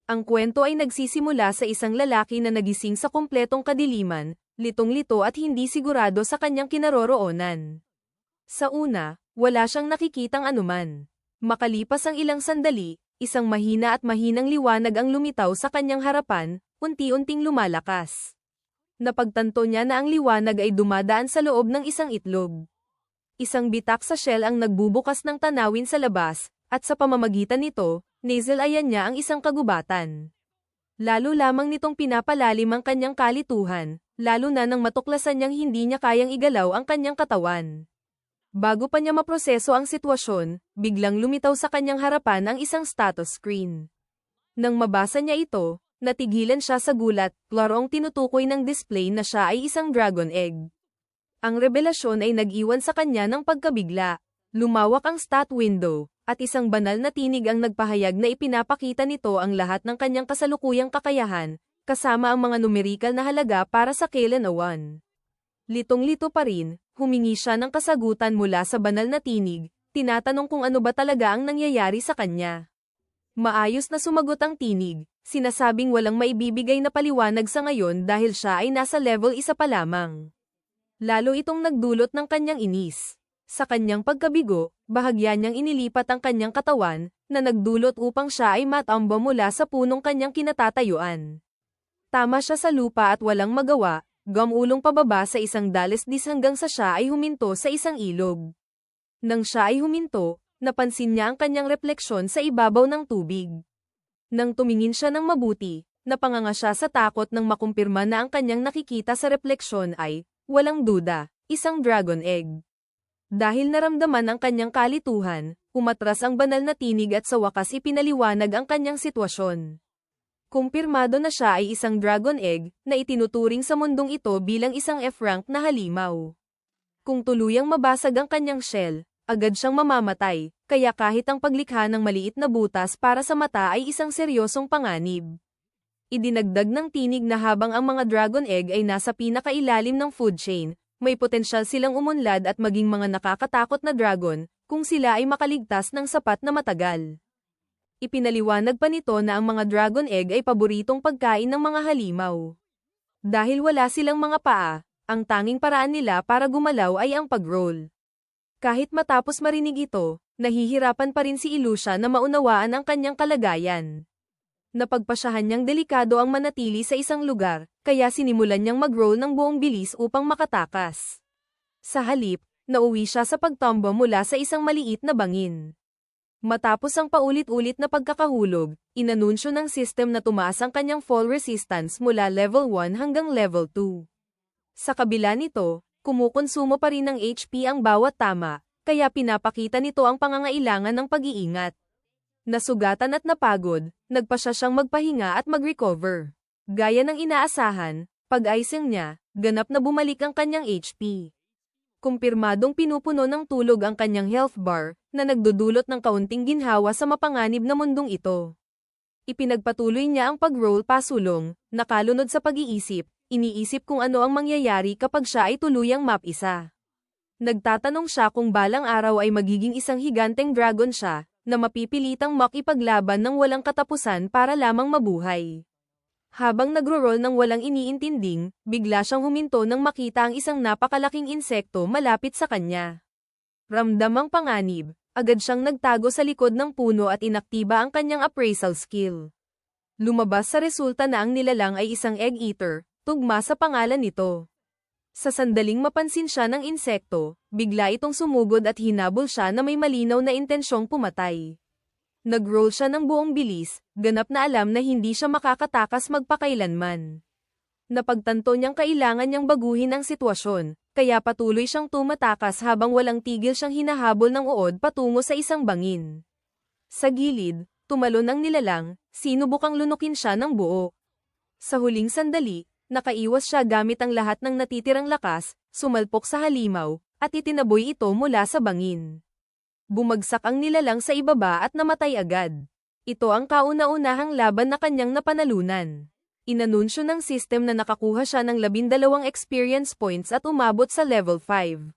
Ang kwento ay nagsisimula sa isang lalaki na nagising sa kumpletong kadiliman, litong-lito at hindi sigurado sa kanyang kinaroroonan. Sa una, wala siyang nakikitang anuman. Makalipas ang ilang sandali, isang mahina at mahinang liwanag ang lumitaw sa kanyang harapan, unti-unting lumalakas. Napagtanto niya na ang liwanag ay dumadaan sa loob ng isang itlog. Isang bitak sa shell ang nagbubukas ng tanawin sa labas, at sa pamamagitan nito, nasalayan niya ang isang kagubatan. Lalo lamang nitong pinapalalim ang kanyang kalituhan, lalo na nang matuklasan niyang hindi niya kayang igalaw ang kanyang katawan. Bago pa niya maproseso ang sitwasyon, biglang lumitaw sa kanyang harapan ang isang status screen. Nang mabasa niya ito, natigilan siya sa gulat, klarong tinutukoy ng display na siya ay isang dragon egg. Ang revelasyon ay nag-iwan sa kanya ng pagkabigla. Lumawak ang stat window, at isang banal na tinig ang nagpahayag na ipinapakita nito ang lahat ng kanyang kasalukuyang kakayahan, kasama ang mga numerikal na halaga para sa kailan awan. Litong-lito pa rin, humingi siya ng kasagutan mula sa banal na tinig, tinatanong kung ano ba talaga ang nangyayari sa kanya. Maayos na sumagot ang tinig, sinasabing walang maibibigay na paliwanag sa ngayon dahil siya ay nasa level 1 pa lamang. Lalo itong nagdulot ng kanyang inis. Sa kanyang pagkabigo, bahagya niyang inilipat ang kanyang katawan, na nagdulot upang siya ay matamba mula sa punong kanyang kinatatayuan. Tama siya sa lupa at walang magawa, gumulong pababa sa isang dalisdis hanggang sa siya ay huminto sa isang ilog. Nang siya ay huminto, napansin niya ang kanyang refleksyon sa ibabaw ng tubig. Nang tumingin siya ng mabuti, napanganga siya sa takot nang makumpirma na ang kanyang nakikita sa refleksyon ay, walang duda, isang dragon egg. Dahil naramdaman ang kanyang kalituhan, umatras ang banal na tinig at sa wakas ipinaliwanag ang kanyang sitwasyon. Kumpirmado na siya ay isang dragon egg, na itinuturing sa mundong ito bilang isang F-rank na halimaw. Kung tuluyang mabasag ang kanyang shell, agad siyang mamamatay, kaya kahit ang paglikha ng maliit na butas para sa mata ay isang seryosong panganib. Idinagdag ng tinig na habang ang mga dragon egg ay nasa pinakailalim ng food chain, may potensyal silang umunlad at maging mga nakakatakot na dragon, kung sila ay makaligtas ng sapat na matagal. Ipinaliwanag pa nito na ang mga dragon egg ay paboritong pagkain ng mga halimaw. Dahil wala silang mga paa, ang tanging paraan nila para gumalaw ay ang pag-roll. Kahit matapos marinig ito, nahihirapan pa rin si Ilusha na maunawaan ang kanyang kalagayan. Napagpasyahan niyang delikado ang manatili sa isang lugar, kaya sinimulan niyang mag-roll ng buong bilis upang makatakas. Sa halip, nauwi siya sa pagtombo mula sa isang maliit na bangin. Matapos ang paulit-ulit na pagkakahulog, inanunsyo ng system na tumaas ang kanyang fall resistance mula level 1 hanggang level 2. Sa kabila nito, kumukonsumo pa rin ng HP ang bawat tama, kaya pinapakita nito ang pangangailangan ng pag-iingat. Nasugatan at napagod, nagpasya siyang magpahinga at mag-recover. Gaya ng inaasahan, pag-icing niya, ganap na bumalik ang kanyang HP. Kumpirmadong pinupuno ng tulog ang kanyang health bar, na nagdudulot ng kaunting ginhawa sa mapanganib na mundong ito. Ipinagpatuloy niya ang pag-roll pasulong, nakalunod sa pag-iisip, iniisip kung ano ang mangyayari kapag siya ay tuluyang map-isa. Nagtatanong siya kung balang araw ay magiging isang higanteng dragon siya, na mapipilitang makipaglaban ng walang katapusan para lamang mabuhay. Habang nagro-roll ng walang iniintinding, bigla siyang huminto nang makita ang isang napakalaking insekto malapit sa kanya. Ramdam ang panganib, agad siyang nagtago sa likod ng puno at inaktiba ang kanyang appraisal skill. Lumabas sa resulta na ang nilalang ay isang egg eater, tugma sa pangalan nito. Sa sandaling mapansin siya ng insekto, bigla itong sumugod at hinabol siya na may malinaw na intensyong pumatay. Nag-roll siya ng buong bilis, ganap na alam na hindi siya makakatakas magpakailanman. Napagtanto niyang kailangan niyang baguhin ang sitwasyon, kaya patuloy siyang tumatakas habang walang tigil siyang hinahabol ng uod patungo sa isang bangin. Sa gilid, tumalon ang nilalang, sinubukang lunukin siya ng buo. Sa huling sandali, nakaiwas siya gamit ang lahat ng natitirang lakas, sumalpok sa halimaw, at itinaboy ito mula sa bangin. Bumagsak ang nilalang sa ibaba at namatay agad. Ito ang kauna-unahang laban na kanyang napanalunan. Inanunsyo ng system na nakakuha siya ng 12 experience points at umabot sa level 5.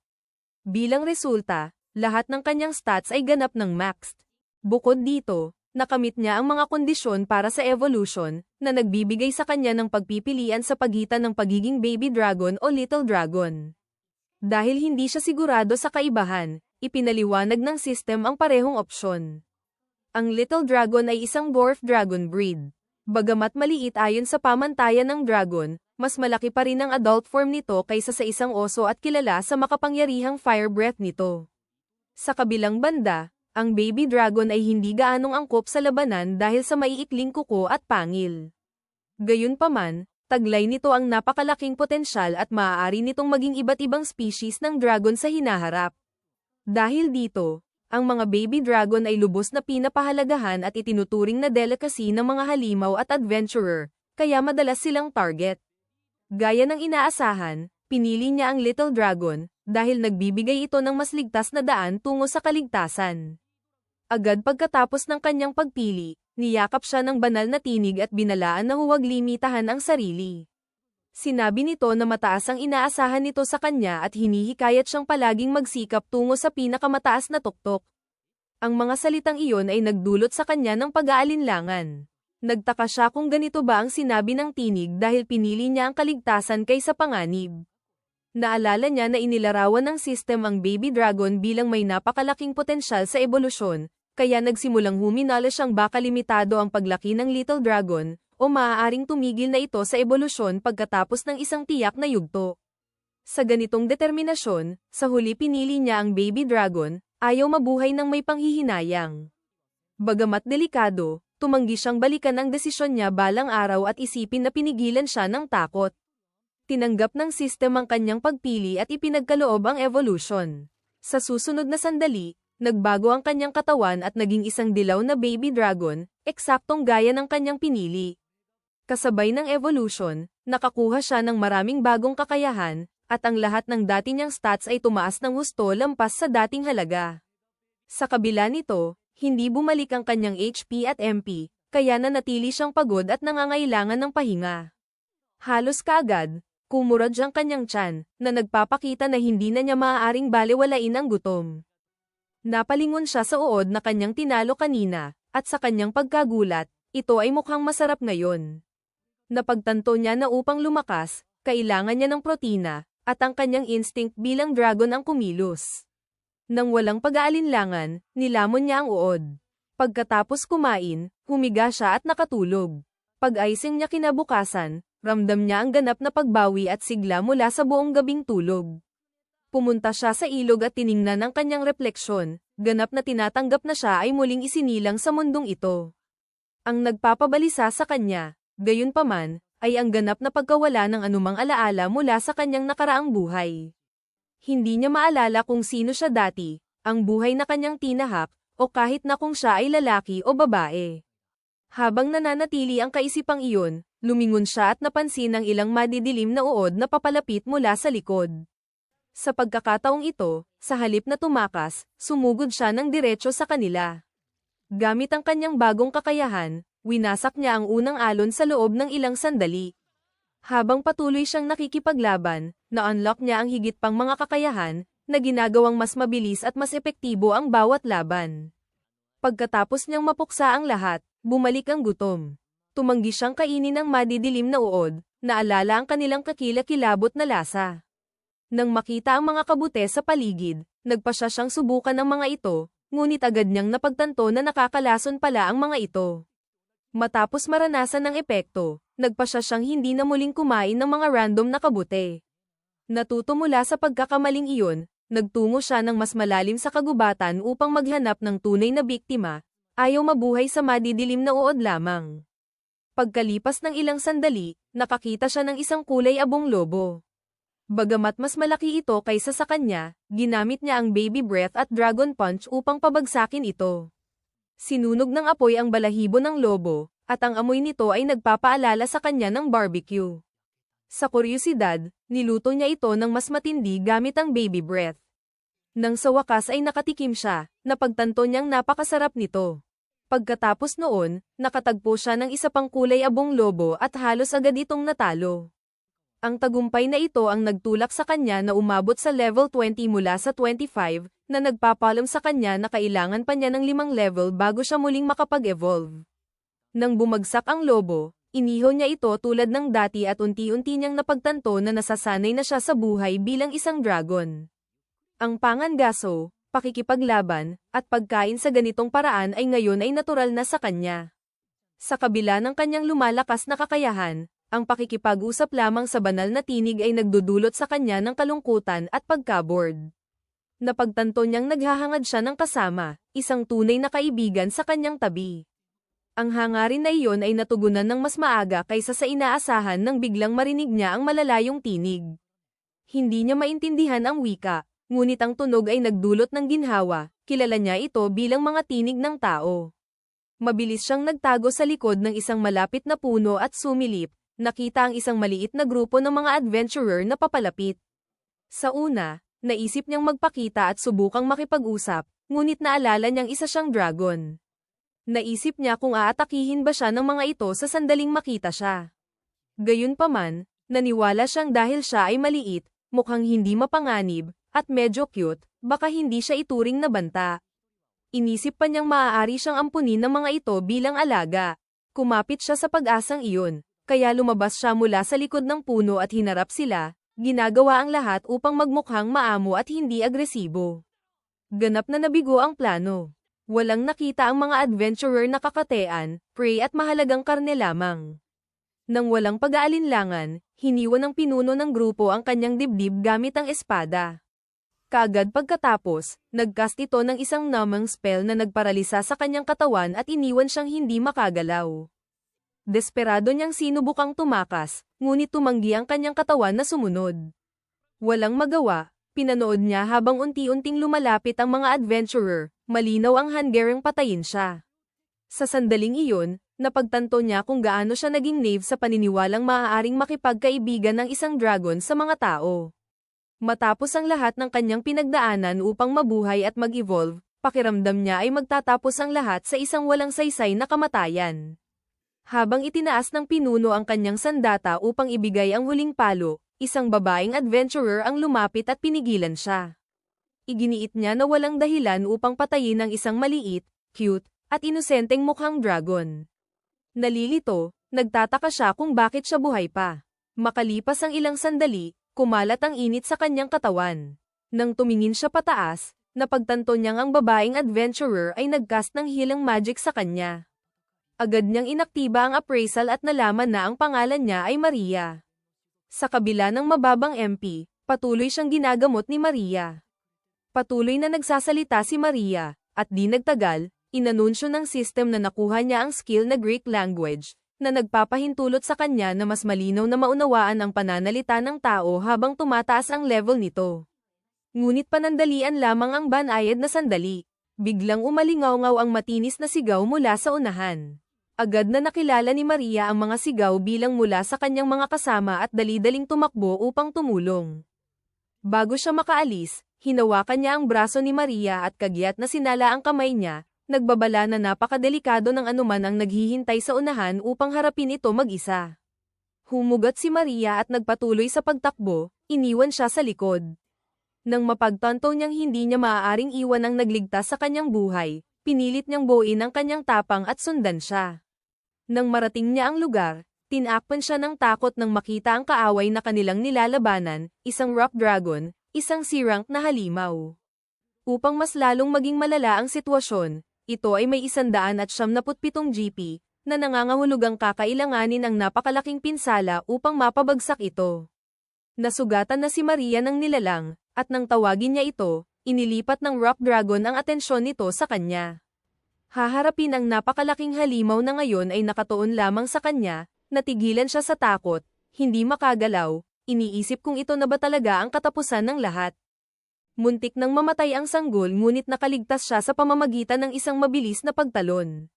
Bilang resulta, lahat ng kanyang stats ay ganap ng maxed. Bukod dito, nakamit niya ang mga kondisyon para sa evolution, na nagbibigay sa kanya ng pagpipilian sa pagitan ng pagiging baby dragon o little dragon. Dahil hindi siya sigurado sa kaibahan, ipinaliwanag ng system ang parehong opsyon. Ang little dragon ay isang dwarf dragon breed. Bagamat maliit ayon sa pamantayan ng dragon, mas malaki pa rin ang adult form nito kaysa sa isang oso at kilala sa makapangyarihang fire breath nito. Sa kabilang banda, ang baby dragon ay hindi gaanong angkop sa labanan dahil sa maiikling kuko at pangil. Gayunpaman, taglay nito ang napakalaking potensyal at maaari nitong maging iba't ibang species ng dragon sa hinaharap. Dahil dito, ang mga baby dragon ay lubos na pinapahalagahan at itinuturing na delicacy ng mga halimaw at adventurer, kaya madalas silang target. Gaya ng inaasahan, pinili niya ang little dragon, dahil nagbibigay ito ng mas ligtas na daan tungo sa kaligtasan. Agad pagkatapos ng kanyang pagpili, niyakap siya ng banal na tinig at binalaan na huwag limitahan ang sarili. Sinabi nito na mataas ang inaasahan nito sa kanya at hinihikayat siyang palaging magsikap tungo sa pinakamataas na tuktok. Ang mga salitang iyon ay nagdulot sa kanya ng pag-aalinlangan. Nagtaka siya kung ganito ba ang sinabi ng tinig dahil pinili niya ang kaligtasan kaysa panganib. Naalala niya na inilarawan ng system ang baby dragon bilang may napakalaking potensyal sa ebolusyon, kaya nagsimulang huminala siyang baka limitado ang paglaki ng little dragon, o maaaring tumigil na ito sa ebolusyon pagkatapos ng isang tiyak na yugto. Sa ganitong determinasyon, sa huli pinili niya ang baby dragon, ayaw mabuhay ng may panghihinayang. Bagamat delikado, tumanggi siyang balikan ang desisyon niya balang araw at isipin na pinigilan siya ng takot. Tinanggap ng system ang kanyang pagpili at ipinagkaloob ang evolution. Sa susunod na sandali, nagbago ang kanyang katawan at naging isang dilaw na baby dragon, eksaktong gaya ng kanyang pinili. Kasabay ng evolution, nakakuha siya ng maraming bagong kakayahan, at ang lahat ng dati niyang stats ay tumaas ng husto lampas sa dating halaga. Sa kabila nito, hindi bumalik ang kanyang HP at MP, kaya nanatili siyang pagod at nangangailangan ng pahinga. Halos kaagad, kumurad ang kanyang tiyan, na nagpapakita na hindi na niya maaaring balewalain ang gutom. Napalingon siya sa uod na kanyang tinalo kanina, at sa kanyang pagkagulat, ito ay mukhang masarap ngayon. Napagtanto niya na upang lumakas, kailangan niya ng protina, at ang kanyang instinct bilang dragon ang kumilos. Nang walang pag-aalinlangan, nilamon niya ang uod. Pagkatapos kumain, humiga siya at nakatulog. Pag-icing niya kinabukasan, ramdam niya ang ganap na pagbawi at sigla mula sa buong gabing tulog. Pumunta siya sa ilog at tiningnan ang kanyang refleksyon, ganap na tinatanggap na siya ay muling isinilang sa mundong ito. Ang nagpapabalisa sa kanya, gayunpaman, ay ang ganap na pagkawala ng anumang alaala mula sa kanyang nakaraang buhay. Hindi niya maalala kung sino siya dati, ang buhay na kanyang tinahak, o kahit na kung siya ay lalaki o babae. Habang nananatili ang kaisipang iyon, lumingon siya at napansin ang ilang madidilim na uod na papalapit mula sa likod. Sa pagkakataong ito, sa halip na tumakas, sumugod siya ng diretso sa kanila. Gamit ang kanyang bagong kakayahan, winasak niya ang unang alon sa loob ng ilang sandali. Habang patuloy siyang nakikipaglaban, na-unlock niya ang higit pang mga kakayahan, na ginagawang mas mabilis at mas epektibo ang bawat laban. Pagkatapos niyang mapuksa ang lahat, bumalik ang gutom. Tumanggi siyang kainin ng madidilim na uod, naalala ang kanilang kakilakilabot na lasa. Nang makita ang mga kabute sa paligid, nagpasya siyang subukan ng mga ito, ngunit agad niyang napagtanto na nakakalason pala ang mga ito. Matapos maranasan ng epekto, nagpasya siyang hindi na muling kumain ng mga random na kabute. Natuto mula sa pagkakamaling iyon, nagtungo siya ng mas malalim sa kagubatan upang maghanap ng tunay na biktima, ayaw mabuhay sa madidilim na uod lamang. Pagkalipas ng ilang sandali, nakakita siya ng isang kulay abong lobo. Bagamat mas malaki ito kaysa sa kanya, ginamit niya ang baby breath at dragon punch upang pabagsakin ito. Sinunog ng apoy ang balahibo ng lobo, at ang amoy nito ay nagpapaalala sa kanya ng barbecue. Sa kuryosidad, niluto niya ito ng mas matindi gamit ang baby breath. Nang sa wakas ay nakatikim siya, napagtanto niyang napakasarap nito. Pagkatapos noon, nakatagpo siya ng isa pang kulay abong lobo at halos agad itong natalo. Ang tagumpay na ito ang nagtulak sa kanya na umabot sa level 20 mula sa 25, na nagpapalam sa kanya na kailangan pa niya ng 5 level bago siya muling makapag-evolve. Nang bumagsak ang lobo, inihaw niya ito tulad ng dati at unti-unti niyang napagtanto na nasasanay na siya sa buhay bilang isang dragon. Ang pangangaso, pakikipaglaban, at pagkain sa ganitong paraan ay ngayon ay natural na sa kanya. Sa kabila ng kanyang lumalakas na kakayahan, ang pakikipag-usap lamang sa banal na tinig ay nagdudulot sa kanya ng kalungkutan at pagka-bored. Napagtanto niyang naghahangad siya ng kasama, isang tunay na kaibigan sa kanyang tabi. Ang hangarin na iyon ay natugunan ng mas maaga kaysa sa inaasahan nang biglang marinig niya ang malalayong tinig. Hindi niya maintindihan ang wika, ngunit ang tunog ay nagdulot ng ginhawa, kilala niya ito bilang mga tinig ng tao. Mabilis siyang nagtago sa likod ng isang malapit na puno at sumilip. Nakita ang isang maliit na grupo ng mga adventurer na papalapit. Sa una, naisip niyang magpakita at subukang makipag-usap, ngunit naalala niyang isa siyang dragon. Naisip niya kung aatakihin ba siya ng mga ito sa sandaling makita siya. Gayunpaman, naniwala siyang dahil siya ay maliit, mukhang hindi mapanganib, at medyo cute, baka hindi siya ituring na banta. Inisip pa niyang maaari siyang ampunin ng mga ito bilang alaga. Kumapit siya sa pag-asang iyon. Kaya lumabas siya mula sa likod ng puno at hinarap sila, ginagawa ang lahat upang magmukhang maamo at hindi agresibo. Ganap na nabigo ang plano. Walang nakita ang mga adventurer na kakatean, prey at mahalagang karne lamang. Nang walang pag-aalinlangan, hiniwan ng pinuno ng grupo ang kanyang dibdib gamit ang espada. Kaagad pagkatapos, nagcast ito ng isang numbing spell na nagparalisa sa kanyang katawan at iniwan siyang hindi makagalaw. Desperado niyang sinubukang tumakas, ngunit tumanggi ang kanyang katawan na sumunod. Walang magawa, pinanood niya habang unti-unting lumalapit ang mga adventurer, malinaw ang hanggarang patayin siya. Sa sandaling iyon, napagtanto niya kung gaano siya naging naive sa paniniwalang maaaring makipagkaibigan ng isang dragon sa mga tao. Matapos ang lahat ng kanyang pinagdaanan upang mabuhay at mag-evolve, pakiramdam niya ay magtatapos ang lahat sa isang walang saysay na kamatayan. Habang itinaas ng pinuno ang kanyang sandata upang ibigay ang huling palo, isang babaeng adventurer ang lumapit at pinigilan siya. Iginiit niya na walang dahilan upang patayin ang isang maliit, cute, at inosenteng mukhang dragon. Nalilito, nagtataka siya kung bakit siya buhay pa. Makalipas ang ilang sandali, kumalat ang init sa kanyang katawan. Nang tumingin siya pataas, napagtanto niyang ang babaeng adventurer ay nagcast ng healing magic sa kanya. Agad niyang inaktiba ang appraisal at nalaman na ang pangalan niya ay Maria. Sa kabila ng mababang MP, patuloy siyang ginagamot ni Maria. Patuloy na nagsasalita si Maria, at di nagtagal, inanunsyo ng system na nakuha niya ang skill na Greek language, na nagpapahintulot sa kanya na mas malinaw na maunawaan ang pananalita ng tao habang tumataas ang level nito. Ngunit panandalian lamang ang banayad na sandali. Biglang umalingaw-ngaw ang matinis na sigaw mula sa unahan. Agad na nakilala ni Maria ang mga sigaw bilang mula sa kanyang mga kasama at dali-daling tumakbo upang tumulong. Bago siya makaalis, hinawakan niya ang braso ni Maria at kagyat na sinala ang kamay niya, nagbabala na napakadelikado ng anuman ang naghihintay sa unahan upang harapin ito mag-isa. Humugot si Maria at nagpatuloy sa pagtakbo, iniwan siya sa likod. Nang mapagtanto niyang hindi niya maaaring iwan ang nagligtas sa kanyang buhay, pinilit niyang buuin ang kanyang tapang at sundan siya. Nang marating niya ang lugar, tinakpan siya ng takot nang makita ang kaaway na kanilang nilalabanan, isang rock dragon, isang C-rank na halimaw. Upang mas lalong maging malala ang sitwasyon, ito ay may 177 GP, na nangangahulugang kakailanganin ang napakalaking pinsala upang mapabagsak ito. Nasugatan na si Maria ng nilalang, at nang tawagin niya ito, inilipat ng rock dragon ang atensyon nito sa kanya. Haharapin ang napakalaking halimaw na ngayon ay nakatuon lamang sa kanya, natigilan siya sa takot, hindi makagalaw, iniisip kung ito na ba talaga ang katapusan ng lahat. Muntik nang mamatay ang sanggol ngunit nakaligtas siya sa pamamagitan ng isang mabilis na pagtalon.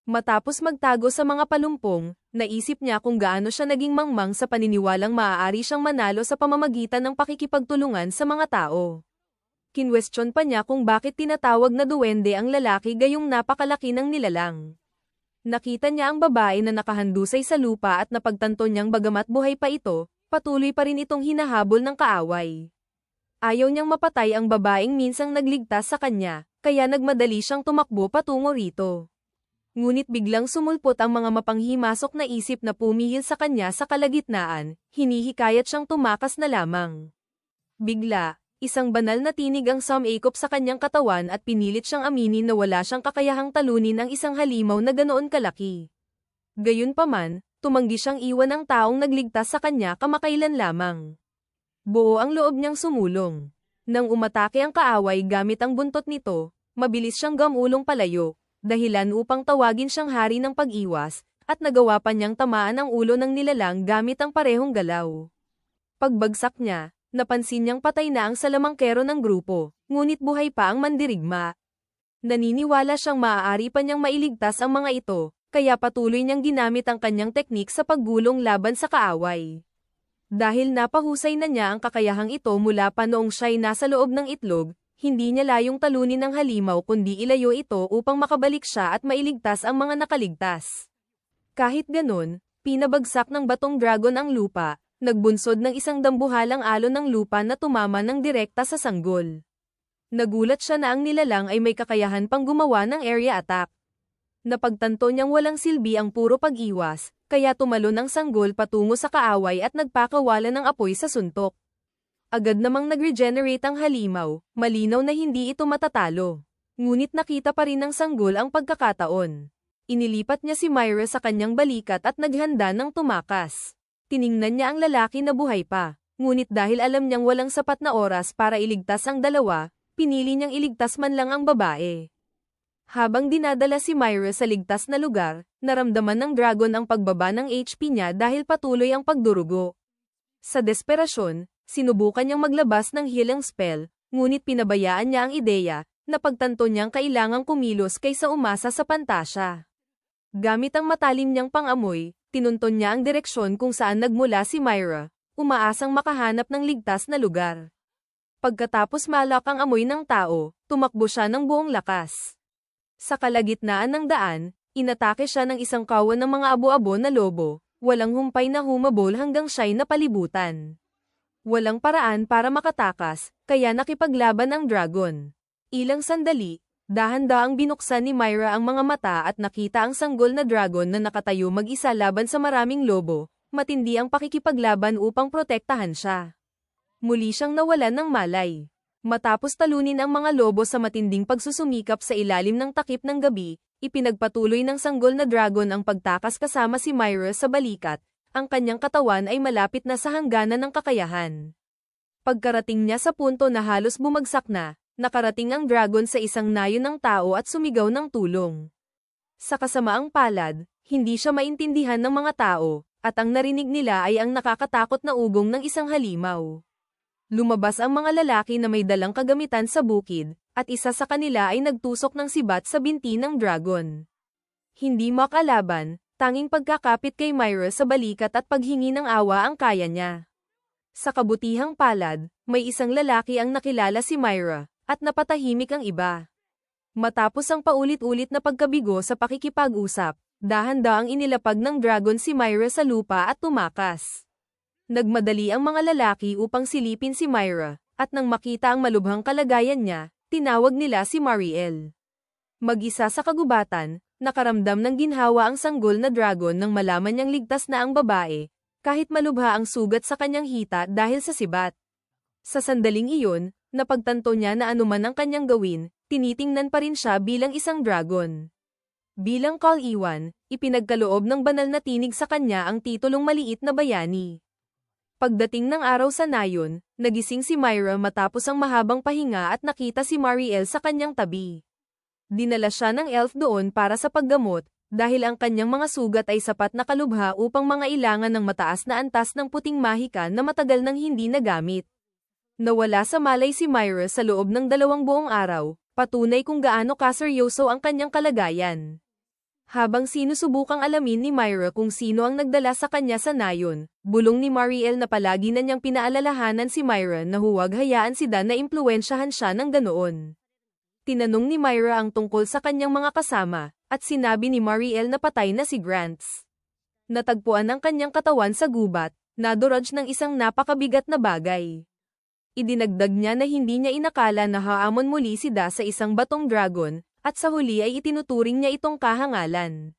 Matapos magtago sa mga palumpong, naisip niya kung gaano siya naging mangmang sa paniniwalang maaari siyang manalo sa pamamagitan ng pakikipagtulungan sa mga tao. Kinwestiyon pa niya kung bakit tinatawag na duwende ang lalaki gayong napakalaki ng nilalang. Nakita niya ang babae na nakahandusay sa lupa at napagtanto niyang bagamat buhay pa ito, patuloy pa rin itong hinahabol ng kaaway. Ayaw niyang mapatay ang babaeng minsang nagligtas sa kanya, kaya nagmadali siyang tumakbo patungo rito. Ngunit biglang sumulpot ang mga mapanghimasok na isip na pumihil sa kanya sa kalagitnaan, hinihikayat siyang tumakas na lamang. Bigla, isang banal na tinig ang sumakop sa kanyang katawan at pinilit siyang aminin na wala siyang kakayahang talunin ang isang halimaw na ganoon kalaki. Gayunpaman, tumanggi siyang iwan ang taong nagligtas sa kanya kamakailan lamang. Buo ang loob niyang sumulong. Nang umatake ang kaaway gamit ang buntot nito, mabilis siyang gamulong palayo, dahilan upang tawagin siyang hari ng pag-iwas, at nagawa pa niyang tamaan ang ulo ng nilalang gamit ang parehong galaw. Pagbagsak niya, napansin niyang patay na ang salamangkero ng grupo, ngunit buhay pa ang mandirigma. Naniniwala siyang maaari pa niyang mailigtas ang mga ito, kaya patuloy niyang ginamit ang kanyang teknik sa paggulong laban sa kaaway. Dahil napahusay na niya ang kakayahang ito mula pa noong siya'y nasa loob ng itlog, hindi niya layong talunin ng halimaw kundi ilayo ito upang makabalik siya at mailigtas ang mga nakaligtas. Kahit ganon, pinabagsak ng batong dragon ang lupa, nagbunsod ng isang dambuhalang alon ng lupa na tumama ng direkta sa sanggol. Nagulat siya na ang nilalang ay may kakayahan pang gumawa ng area attack. Napagtanto niyang walang silbi ang puro pag-iwas, kaya tumalon ang sanggol patungo sa kaaway at nagpakawalan ng apoy sa suntok. Agad namang nag-regenerate ang halimaw, malinaw na hindi ito matatalo. Ngunit nakita pa rin ng sanggol ang pagkakataon. Inilipat niya si Myra sa kanyang balikat at naghanda ng tumakas. Tiningnan niya ang lalaki na buhay pa, ngunit dahil alam niyang walang sapat na oras para iligtas ang dalawa, pinili niyang iligtas man lang ang babae. Habang dinadala si Myra sa ligtas na lugar, naramdaman ng dragon ang pagbaba ng HP niya dahil patuloy ang pagdurugo. Sa desperasyon, sinubukan niyang maglabas ng healing spell, ngunit pinabayaan niya ang ideya, na pagtanto niyang kailangang kumilos kaysa umasa sa pantasya. Gamit ang matalim niyang pang-amoy, tinunton niya ang direksyon kung saan nagmula si Myra, umaasang makahanap ng ligtas na lugar. Pagkatapos malak ang amoy ng tao, tumakbo siya ng buong lakas. Sa kalagitnaan ng daan, inatake siya ng isang kawan ng mga abo-abo na lobo, walang humpay na humabol hanggang siya'y napalibutan. Walang paraan para makatakas, kaya nakipaglaban ang dragon. Ilang sandali, dahan-daang binuksan ni Myra ang mga mata at nakita ang sanggol na dragon na nakatayo mag-isa laban sa maraming lobo, matindi ang pakikipaglaban upang protektahan siya. Muli siyang nawalan ng malay. Matapos talunin ang mga lobo sa matinding pagsusumikap sa ilalim ng takip ng gabi, ipinagpatuloy ng sanggol na dragon ang pagtakas kasama si Myra sa balikat, ang kanyang katawan ay malapit na sa hangganan ng kakayahan. Pagkarating niya sa punto na halos bumagsak na, nakarating ang dragon sa isang nayon ng tao at sumigaw ng tulong. Sa kasamaang palad, hindi siya maintindihan ng mga tao, at ang narinig nila ay ang nakakatakot na ugong ng isang halimaw. Lumabas ang mga lalaki na may dalang kagamitan sa bukid, at isa sa kanila ay nagtusok ng sibat sa binti ng dragon. Hindi makalaban, tanging pagkakapit kay Myra sa balikat at paghingi ng awa ang kaya niya. Sa kabutihang palad, may isang lalaki ang nakilala si Myra, at napatahimik ang iba. Matapos ang paulit-ulit na pagkabigo sa pakikipag-usap, dahan-daang inilapag ng dragon si Myra sa lupa at tumakas. Nagmadali ang mga lalaki upang silipin si Myra, at nang makita ang malubhang kalagayan niya, tinawag nila si Mariel. Mag-isa sa kagubatan, nakaramdam ng ginhawa ang sanggol na dragon nang malaman niyang ligtas na ang babae, kahit malubha ang sugat sa kanyang hita dahil sa sibat. Sa sandaling iyon, napagtanto niya na anuman ang kanyang gawin, tinitingnan pa rin siya bilang isang dragon. Bilang kal-iwan, ipinagkaloob ng banal na tinig sa kanya ang titulong maliit na bayani. Pagdating ng araw sa nayon, nagising si Myra matapos ang mahabang pahinga at nakita si Mariel sa kanyang tabi. Dinala siya ng elf doon para sa paggamot, dahil ang kanyang mga sugat ay sapat na kalubha upang mangailangan ng mataas na antas ng puting mahika na matagal nang hindi nagamit. Nawala sa malay si Myra sa loob ng 2 buong araw, patunay kung gaano kaseryoso ang kanyang kalagayan. Habang sinusubukang alamin ni Myra kung sino ang nagdala sa kanya sa nayon, bulong ni Mariel na palagi na niyang pinaalalahanan si Myra na huwag hayaan si Dan na impluwensyahan siya ng ganoon. Tinanong ni Myra ang tungkol sa kanyang mga kasama, at sinabi ni Mariel na patay na si Grants. Natagpuan ang kanyang katawan sa gubat, naduraj ng isang napakabigat na bagay. Idinagdag niya na hindi niya inakala na haamon muli si Da sa isang batong dragon, at sa huli ay itinuturing niya itong kahangalan.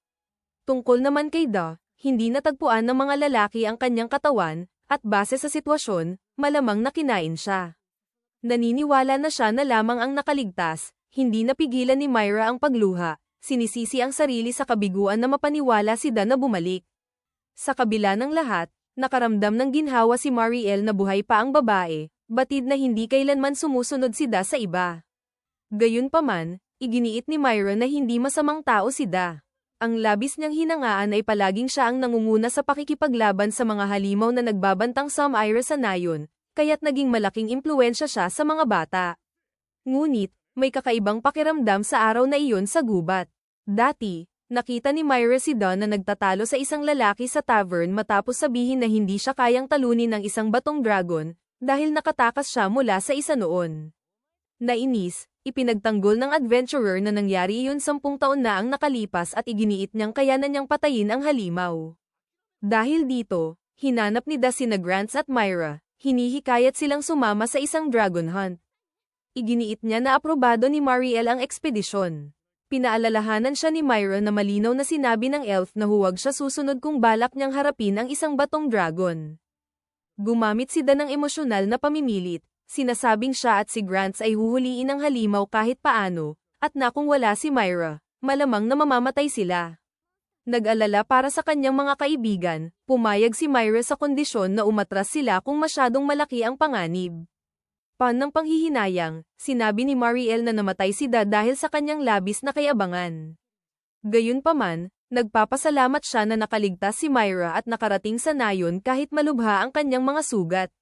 Tungkol naman kay Da, hindi natagpuan ng mga lalaki ang kanyang katawan, at base sa sitwasyon, malamang na kinain siya. Naniniwala na siya na lamang ang nakaligtas, hindi napigilan ni Myra ang pagluha, sinisisi ang sarili sa kabiguan na mapaniwala si Da na bumalik. Sa kabila ng lahat, nakaramdam ng ginhawa si Mariel na buhay pa ang babae, batid na hindi kailanman sumusunod si Da sa iba. Gayunpaman, iginiit ni Myra na hindi masamang tao si Da. Ang labis niyang hinangaan ay palaging siya ang nangunguna sa pakikipaglaban sa mga halimaw na nagbabantang sa Myra sa nayon, kaya't naging malaking impluwensya siya sa mga bata. Ngunit, may kakaibang pakiramdam sa araw na iyon sa gubat. Dati, nakita ni Myra si Don na nagtatalo sa isang lalaki sa tavern matapos sabihin na hindi siya kayang talunin ng isang batong dragon, dahil nakatakas siya mula sa isa noon. Nainis, ipinagtanggol ng adventurer na nangyari iyon 10 taon na ang nakalipas at iginiit niyang kayanan niyang patayin ang halimaw. Dahil dito, hinanap ni Da sina Grants at Myra, hinihikayat silang sumama sa isang dragon hunt. Iginiit niya na aprobado ni Mariel ang ekspedisyon. Pinaalalahanan siya ni Myra na malinaw na sinabi ng elf na huwag siya susunod kung balak niyang harapin ang isang batong dragon. Gumamit si Da ng emosyonal na pamimilit, sinasabing siya at si Grants ay huhuliin ang halimaw kahit paano, at na kung wala si Myra, malamang na mamamatay sila. Nag-alala para sa kanyang mga kaibigan, pumayag si Myra sa kondisyon na umatras sila kung masyadong malaki ang panganib. Ng panghihinayang, sinabi ni Mariel na namatay si Da dahil sa kanyang labis na kayabangan. Gayunpaman, nagpapasalamat siya na nakaligtas si Myra at nakarating sa nayon kahit malubha ang kanyang mga sugat.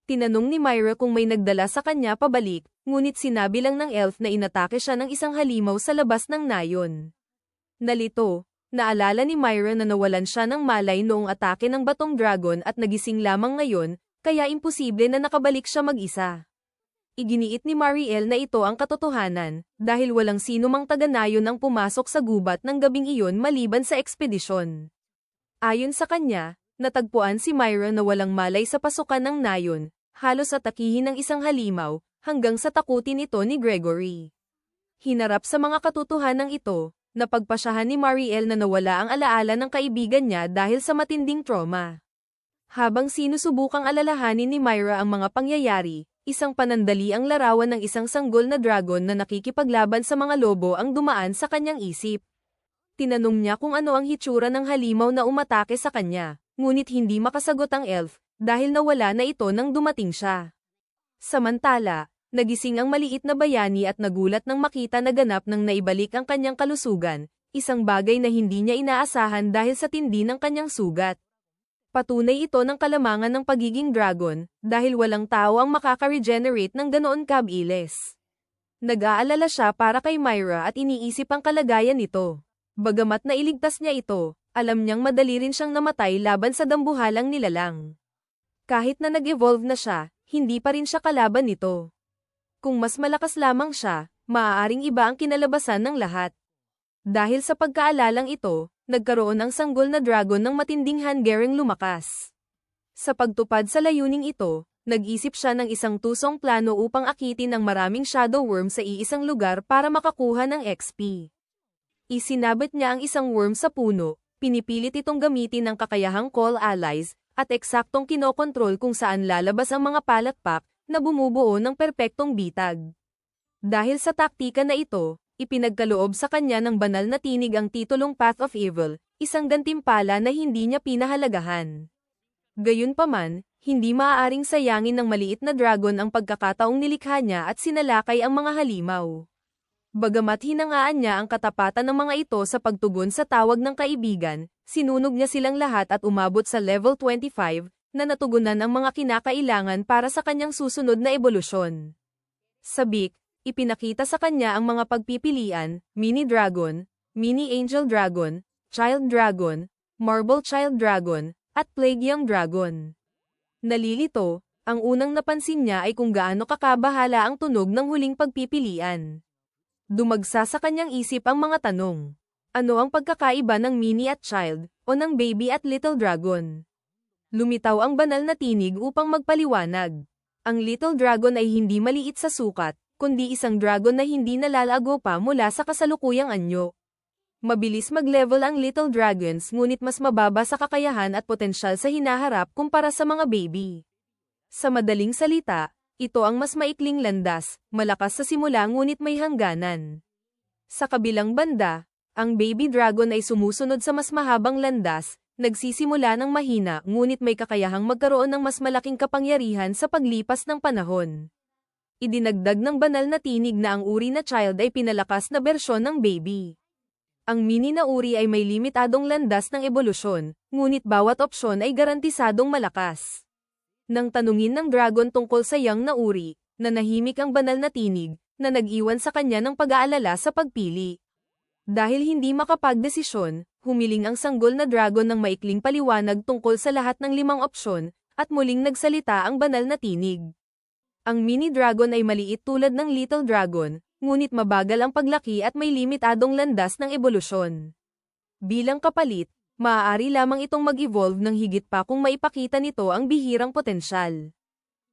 Tinanong ni Myra kung may nagdala sa kanya pabalik, ngunit sinabi lang ng elf na inatake siya ng isang halimaw sa labas ng nayon. Nalito, naalala ni Myra na nawalan siya ng malay noong atake ng batong dragon at nagising lamang ngayon, kaya imposible na nakabalik siya mag-isa. Iginiit ni Mariel na ito ang katotohanan, dahil walang sino mang taga-nayon ang pumasok sa gubat ng gabing iyon maliban sa ekspedisyon. Ayon sa kanya, natagpuan si Myra na walang malay sa pasukan ng nayon, halos atakihin ng isang halimaw, hanggang sa takutin ito ni Gregory. Hinarap sa mga katotohanan ito, napagpasyahan ni Mariel na nawala ang alaala ng kaibigan niya dahil sa matinding trauma. Habang sinusubukang alalahanin ni Myra ang mga pangyayari, isang panandali ang larawan ng isang sanggol na dragon na nakikipaglaban sa mga lobo ang dumaan sa kanyang isip. Tinanong niya kung ano ang hitsura ng halimaw na umatake sa kanya, ngunit hindi makasagot ang elf, dahil nawala na ito nang dumating siya. Samantala, nagising ang maliit na bayani at nagulat nang makita na ganap nang naibalik ang kanyang kalusugan, isang bagay na hindi niya inaasahan dahil sa tindi ng kanyang sugat. Patunay ito ng kalamangan ng pagiging dragon, dahil walang tao ang makaka-regenerate ng ganoon kabilis. Nag-aalala siya para kay Myra at iniisip ang kalagayan nito. Bagamat nailigtas niya ito, alam niyang madali rin siyang namatay laban sa dambuhalang nilalang. Kahit na nag-evolve na siya, hindi pa rin siya kalaban nito. Kung mas malakas lamang siya, maaaring iba ang kinalabasan ng lahat. Dahil sa pagkaalalang ito, nagkaroon ang sanggol na dragon ng matinding hangering lumakas. Sa pagtupad sa layuning ito, nag-isip siya ng isang tusong plano upang akitin ang maraming shadow worm sa iisang lugar para makakuha ng XP. Isinabit niya ang isang worm sa puno, pinipilit itong gamitin ng kakayahang call allies, at eksaktong kinokontrol kung saan lalabas ang mga palakpak na bumubuo ng perpektong bitag. Dahil sa taktika na ito, ipinagkaloob sa kanya ng banal na tinig ang titulong Path of Evil, isang gantimpala na hindi niya pinahalagahan. Gayunpaman, hindi maaaring sayangin ng maliit na dragon ang pagkakataong nilikha niya at sinalakay ang mga halimaw. Bagamat hinangaan niya ang katapatan ng mga ito sa pagtugon sa tawag ng kaibigan, sinunog niya silang lahat at umabot sa level 25, na natugunan ang mga kinakailangan para sa kanyang susunod na ebolusyon. Sabik, ipinakita sa kanya ang mga pagpipilian, Mini Dragon, Mini Angel Dragon, Child Dragon, Marble Child Dragon, at Plague Young Dragon. Nalilito, ang unang napansin niya ay kung gaano kakabahala ang tunog ng huling pagpipilian. Dumagsa sa kanyang isip ang mga tanong. Ano ang pagkakaiba ng Mini at Child, o ng Baby at Little Dragon? Lumitaw ang banal na tinig upang magpaliwanag. Ang Little Dragon ay hindi maliit sa sukat, kundi isang dragon na hindi nalalago pa mula sa kasalukuyang anyo. Mabilis mag-level ang Little Dragons ngunit mas mababa sa kakayahan at potensyal sa hinaharap kumpara sa mga baby. Sa madaling salita, ito ang mas maikling landas, malakas sa simula ngunit may hangganan. Sa kabilang banda, ang baby dragon ay sumusunod sa mas mahabang landas, nagsisimula ng mahina ngunit may kakayahang magkaroon ng mas malaking kapangyarihan sa paglipas ng panahon. Idinagdag ng banal na tinig na ang uri na child ay pinalakas na bersyon ng baby. Ang mini na uri ay may limitadong landas ng ebolusyon, ngunit bawat opsyon ay garantisadong malakas. Nang tanungin ng dragon tungkol sa young na uri, nanahimik ang banal na tinig, na nag-iwan sa kanya ng pag-aalala sa pagpili. Dahil hindi makapagdesisyon, humiling ang sanggol na dragon ng maikling paliwanag tungkol sa lahat ng 5 opsyon, at muling nagsalita ang banal na tinig. Ang mini dragon ay maliit tulad ng little dragon, ngunit mabagal ang paglaki at may limitadong landas ng ebolusyon. Bilang kapalit, maaari lamang itong mag-evolve ng higit pa kung maipakita nito ang bihirang potensyal.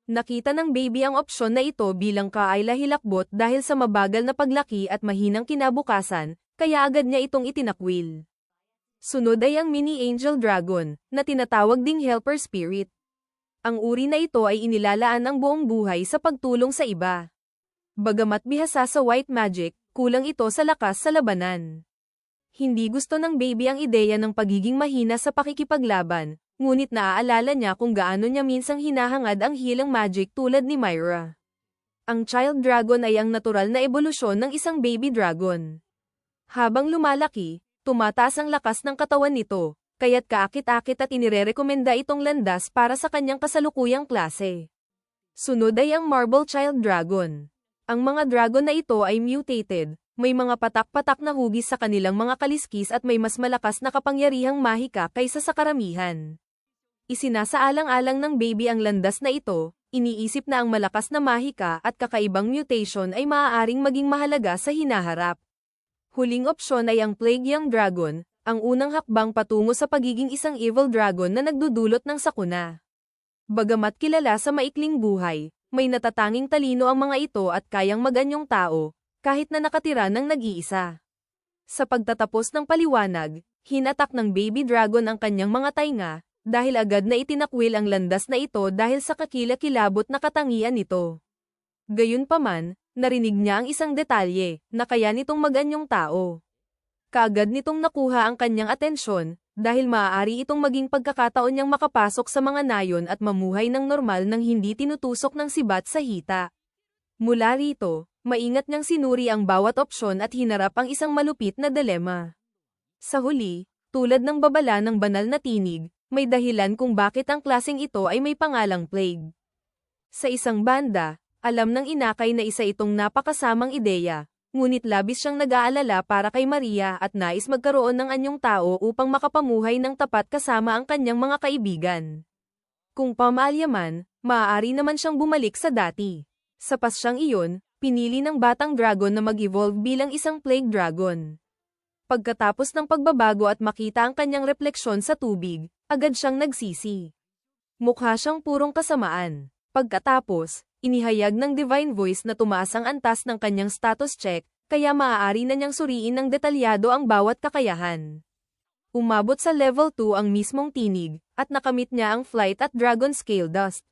Nakita ng baby ang opsyon na ito bilang kaayla-hilakbot dahil sa mabagal na paglaki at mahinang kinabukasan, kaya agad niya itong itinakwil. Sunod ay ang mini angel dragon, na tinatawag ding helper spirit. Ang uri na ito ay inilalaan ang buong buhay sa pagtulong sa iba. Bagamat bihasa sa white magic, kulang ito sa lakas sa labanan. Hindi gusto ng baby ang ideya ng pagiging mahina sa pakikipaglaban, ngunit naaalala niya kung gaano niya minsang hinahangad ang healing magic tulad ni Myra. Ang child dragon ay ang natural na ebolusyon ng isang baby dragon. Habang lumalaki, tumataas ang lakas ng katawan nito, kaya't kaakit-akit at inirerekomenda itong landas para sa kanyang kasalukuyang klase. Sunod ay ang marble child dragon. Ang mga dragon na ito ay mutated, may mga patak-patak na hugis sa kanilang mga kaliskis at may mas malakas na kapangyarihang mahika kaysa sa karamihan. Isinasaalang-alang ng baby ang landas na ito, iniisip na ang malakas na mahika at kakaibang mutation ay maaaring maging mahalaga sa hinaharap. Huling opsyon ay ang Plague Young Dragon, ang unang hakbang patungo sa pagiging isang evil dragon na nagdudulot ng sakuna. Bagamat kilala sa maikling buhay, may natatanging talino ang mga ito at kayang maganyong tao, kahit na nakatira ng nag-iisa. Sa pagtatapos ng paliwanag, hinatak ng baby dragon ang kanyang mga tainga, dahil agad na itinakwil ang landas na ito dahil sa kakilakilabot na katangian nito. Gayunpaman, narinig niya ang isang detalye, na kaya nitong maganyong tao. Kaagad nitong nakuha ang kanyang atensyon, dahil maaari itong maging pagkakataon niyang makapasok sa mga nayon at mamuhay ng normal nang hindi tinutusok ng sibat sa hita. Mula rito, maingat niyang sinuri ang bawat opsyon at hinarap ang isang malupit na dilema. Sa huli, tulad ng babala ng banal na tinig, may dahilan kung bakit ang klaseng ito ay may pangalang plague. Sa isang banda, alam ng inakay na isa itong napakasamang ideya, ngunit labis siyang nag-aalala para kay Maria at nais magkaroon ng anyong tao upang makapamuhay ng tapat kasama ang kanyang mga kaibigan. Kung pamaalyaman, maaari naman siyang bumalik sa dati. Sa pasyang iyon, pinili ng batang dragon na mag-evolve bilang isang plague dragon. Pagkatapos ng pagbabago at makita ang kanyang refleksyon sa tubig, agad siyang nagsisi. Mukha siyang purong kasamaan. Pagkatapos, inihayag ng divine voice na tumaas ang antas ng kanyang status check, kaya maaari na niyang suriin ng detalyado ang bawat kakayahan. Umabot sa level 2 ang mismong tinig, at nakamit niya ang flight at dragon scale dust.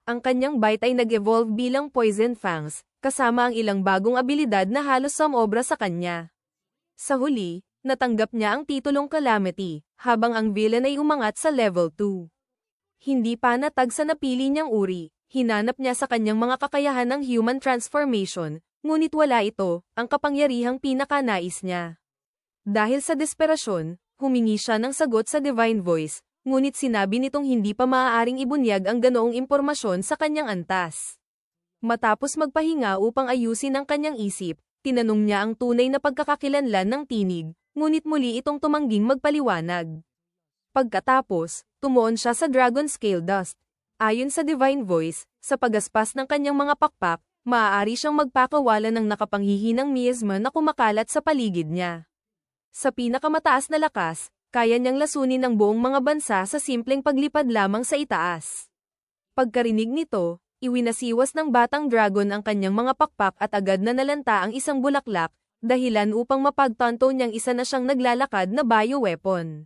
Ang kanyang bite ay nag-evolve bilang poison fangs, kasama ang ilang bagong abilidad na halos sumobra sa kanya. Sa huli, natanggap niya ang titulong Calamity, habang ang villain ay umangat sa level 2. Hindi pa natag sa napili niyang uri, hinanap niya sa kanyang mga kakayahan ng human transformation, ngunit wala ito, ang kapangyarihang pinakanais niya. Dahil sa desperasyon, humingi siya ng sagot sa divine voice, ngunit sinabi nitong hindi pa maaaring ibunyag ang ganoong impormasyon sa kanyang antas. Matapos magpahinga upang ayusin ang kanyang isip, tinanong niya ang tunay na pagkakakilanlan ng tinig, ngunit muli itong tumangging magpaliwanag. Pagkatapos, tumuon siya sa dragon scale dust. Ayon sa divine voice, sa pagaspas ng kanyang mga pakpak, maaari siyang magpakawala ng nakapanghihinang miasma na kumakalat sa paligid niya. Sa pinakamataas na lakas, kaya niyang lasunin ang buong mga bansa sa simpleng paglipad lamang sa itaas. Pagkarinig nito, iwinasiwas ng batang dragon ang kanyang mga pakpak at agad na nalanta ang isang bulaklak, dahilan upang mapagtanto niyang isa na siyang naglalakad na bioweapon.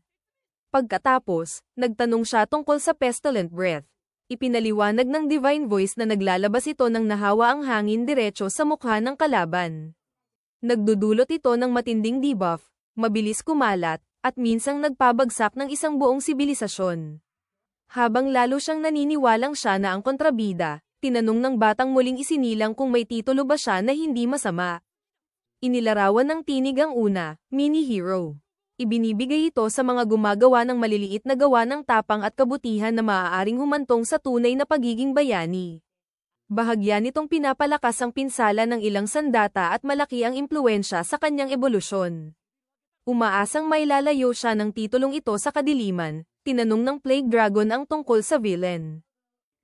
Pagkatapos, nagtanong siya tungkol sa pestilent breath. Ipinaliwanag ng divine voice na naglalabas ito ng nahawa ang hangin diretso sa mukha ng kalaban. Nagdudulot ito ng matinding debuff, mabilis kumalat, at minsang nagpabagsak ng isang buong sibilisasyon. Habang lalo siyang naniniwalang siya na ang kontrabida, tinanong ng batang muling isinilang kung may titulo ba siya na hindi masama. Inilarawan ng tinig ang una, mini-hero. Ibinibigay ito sa mga gumagawa ng maliliit na gawa ng tapang at kabutihan na maaaring humantong sa tunay na pagiging bayani. Bahagya nitong pinapalakas ang pinsala ng ilang sandata at malaki ang impluwensya sa kanyang ebolusyon. Umaasang mailalayo siya ng titulong ito sa kadiliman, tinanong ng Plague Dragon ang tungkol sa villain.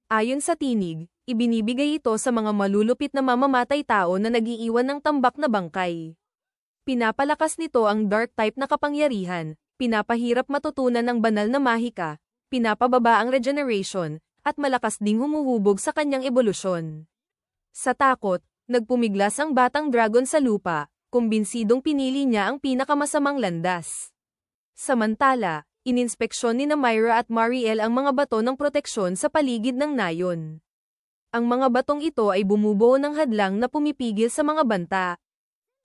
Ayon sa tinig, ibinibigay ito sa mga malulupit na mamamatay tao na nagiiwan ng tambak na bangkay. Pinapalakas nito ang dark type na kapangyarihan, pinapahirap matutunan ng banal na mahika, pinapababa ang regeneration, at malakas ding humuhubog sa kanyang ebolusyon. Sa takot, nagpumiglas ang batang dragon sa lupa, kumbinsidong pinili niya ang pinakamasamang landas. Samantala, ininspeksyon ni Myra at Mariel ang mga bato ng proteksyon sa paligid ng nayon. Ang mga batong ito ay bumubuo ng hadlang na pumipigil sa mga banta.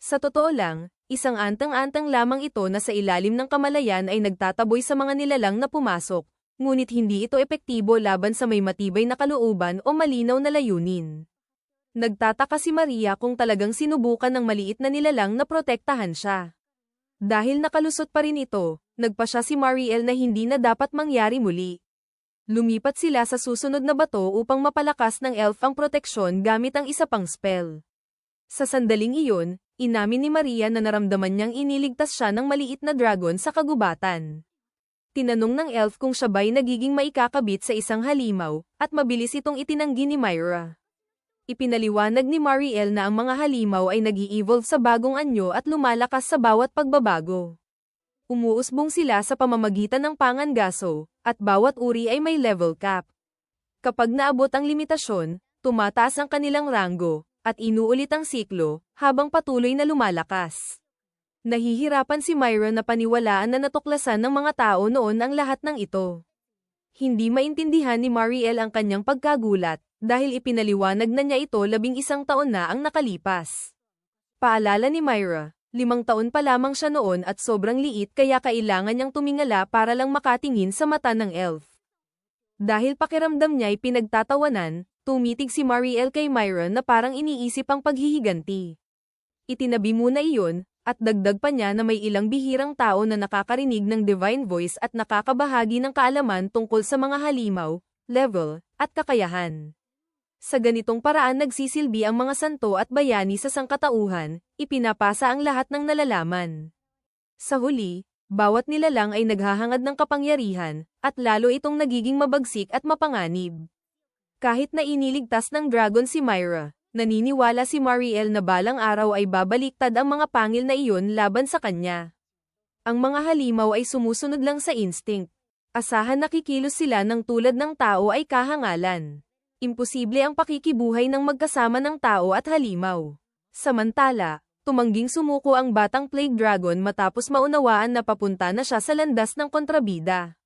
Sa totoo lang, isang antang-antang lamang ito na sa ilalim ng kamalayan ay nagtataboy sa mga nilalang na pumasok, ngunit hindi ito epektibo laban sa may matibay na kalooban o malinaw na layunin. Nagtataka si Maria kung talagang sinubukan ng maliit na nilalang na protektahan siya. Dahil nakalusot pa rin ito, nagpa siya si Mariel na hindi na dapat mangyari muli. Lumipat sila sa susunod na bato upang mapalakas ng elf ang proteksyon gamit ang isa pang spell. Sa sandaling iyon, inamin ni Maria na naramdaman niyang iniligtas siya ng maliit na dragon sa kagubatan. Tinanong ng elf kung siya ba'y nagiging maikakabit sa isang halimaw, at mabilis itong itinanggi ni Myra. Ipinaliwanag ni Mariel na ang mga halimaw ay nag-i-evolve sa bagong anyo at lumalakas sa bawat pagbabago. Umuusbong sila sa pamamagitan ng pangangaso, at bawat uri ay may level cap. Kapag naabot ang limitasyon, tumataas ang kanilang ranggo, at inuulit ang siklo, habang patuloy na lumalakas. Nahihirapan si Myra na paniwalaan na natuklasan ng mga tao noon ang lahat ng ito. Hindi maintindihan ni Mariel ang kanyang pagkagulat, dahil ipinaliwanag na niya ito 11 taon na ang nakalipas. Paalala ni Myra, 5 taon pa lamang siya noon at sobrang liit kaya kailangan niyang tumingala para lang makatingin sa mata ng elf. Dahil pakiramdam niya ay pinagtatawanan, tumitig si Mariel kay Myra na parang iniisip ang paghihiganti. Itinabi muna iyon, at dagdag pa niya na may ilang bihirang tao na nakakarinig ng divine voice at nakakabahagi ng kaalaman tungkol sa mga halimaw, level, at kakayahan. Sa ganitong paraan nagsisilbi ang mga santo at bayani sa sangkatauhan, ipinapasa ang lahat ng nalalaman. Sa huli, bawat nilalang ay naghahangad ng kapangyarihan, at lalo itong nagiging mabagsik at mapanganib. Kahit na iniligtas ng dragon si Myra, naniniwala si Mariel na balang araw ay babaliktad ang mga pangil na iyon laban sa kanya. Ang mga halimaw ay sumusunod lang sa instinct. Asahan na kikilos sila ng tulad ng tao ay kahangalan. Imposible ang pakikibuhay ng magkasama ng tao at halimaw. Samantala, tumangging sumuko ang batang Plague Dragon matapos maunawaan na papunta na siya sa landas ng kontrabida.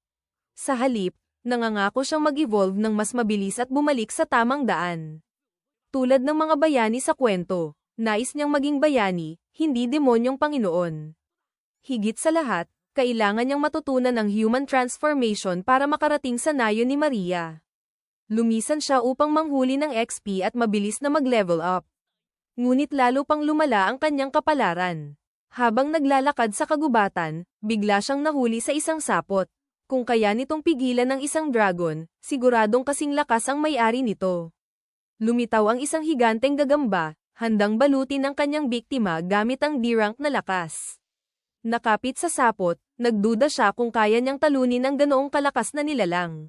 Sa halip, nangangako siyang mag-evolve ng mas mabilis at bumalik sa tamang daan. Tulad ng mga bayani sa kwento, nais niyang maging bayani, hindi demonyong Panginoon. Higit sa lahat, kailangan niyang matutunan ang human transformation para makarating sa nayon ni Maria. Lumisan siya upang manghuli ng XP at mabilis na mag-level up. Ngunit lalo pang lumala ang kanyang kapalaran. Habang naglalakad sa kagubatan, bigla siyang nahuli sa isang sapot. Kung kaya nitong pigilan ng isang dragon, siguradong kasing lakas ang may-ari nito. Lumitaw ang isang higanteng gagamba, handang balutin ang kanyang biktima gamit ang D-rank na lakas. Nakapit sa sapot, nagduda siya kung kaya niyang talunin ang ganoong kalakas na nilalang.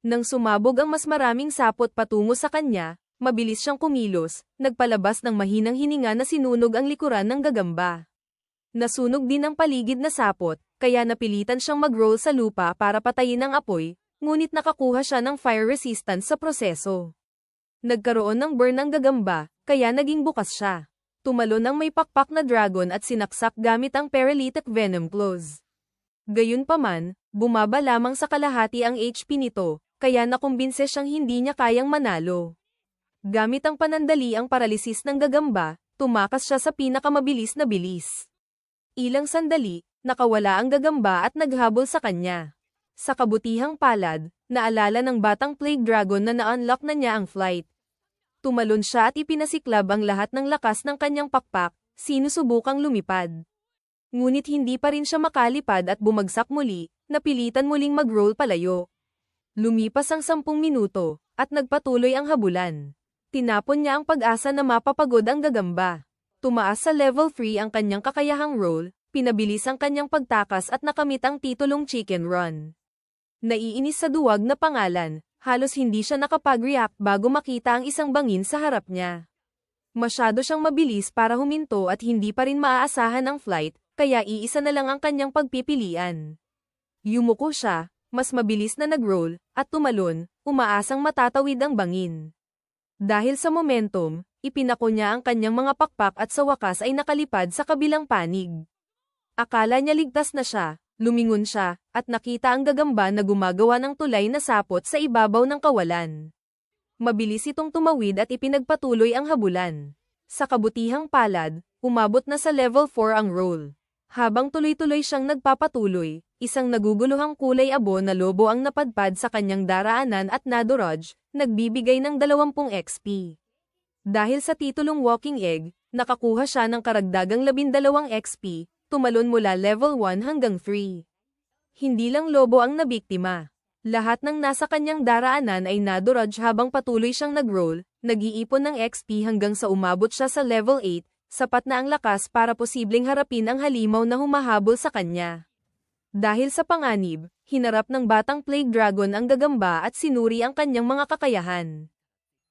Nang sumabog ang mas maraming sapot patungo sa kanya, mabilis siyang kumilos, nagpalabas ng mahinang hininga na sinunog ang likuran ng gagamba. Nasunog din ang paligid na sapot, kaya napilitan siyang mag-roll sa lupa para patayin ang apoy, ngunit nakakuha siya ng fire resistance sa proseso. Nagkaroon ng burn ang gagamba, kaya naging bukas siya. Tumalon ang may pakpak na dragon at sinaksak gamit ang paralytic venom claws. Gayunpaman, bumaba lamang sa kalahati ang HP nito, kaya nakumbinse siyang hindi niya kayang manalo. Gamit ang panandaliang paralisis ng gagamba, tumakas siya sa pinakamabilis na bilis. Ilang sandali, nakawala ang gagamba at naghabol sa kanya. Sa kabutihang palad, naalala ng batang plague dragon na na-unlock na niya ang flight. Tumalon siya at ipinasiklab ang lahat ng lakas ng kanyang pakpak, sinusubukang lumipad. Ngunit hindi pa rin siya makalipad at bumagsak muli, napilitan muling mag-roll palayo. Lumipas ang 10 minuto, at nagpatuloy ang habulan. Tinapon niya ang pag-asa na mapapagod ang gagamba. Tumaas sa level 3 ang kanyang kakayahang roll, pinabilis ang kanyang pagtakas at nakamit ang titulong Chicken Run. Naiinis sa duwag na pangalan, halos hindi siya nakapag-react bago makita ang isang bangin sa harap niya. Masyado siyang mabilis para huminto at hindi pa rin maaasahan ang flight, kaya iisa na lang ang kanyang pagpipilian. Yumuko siya, mas mabilis na nag-roll, at tumalon, umaasang matatawid ang bangin. Dahil sa momentum, ipinako niya ang kanyang mga pakpak at sa wakas ay nakalipad sa kabilang panig. Akala niya ligtas na siya, lumingon siya, at nakita ang gagamba na gumagawa ng tulay na sapot sa ibabaw ng kawalan. Mabilis itong tumawid at ipinagpatuloy ang habulan. Sa kabutihang palad, umabot na sa level 4 ang roll. Habang tuloy-tuloy siyang nagpapatuloy, isang naguguluhang kulay abo na lobo ang napadpad sa kanyang daraanan at nadodge, nagbibigay ng 20 XP. Dahil sa titulong Walking Egg, nakakuha siya ng karagdagang 12 XP, tumalon mula level 1 hanggang 3. Hindi lang lobo ang nabiktima. Lahat ng nasa kanyang daraanan ay nadodge habang patuloy siyang nag-roll, nag-iipon ng XP hanggang sa umabot siya sa level 8, sapat na ang lakas para posibleng harapin ang halimaw na humahabol sa kanya. Dahil sa panganib, hinarap ng batang plague dragon ang gagamba at sinuri ang kanyang mga kakayahan.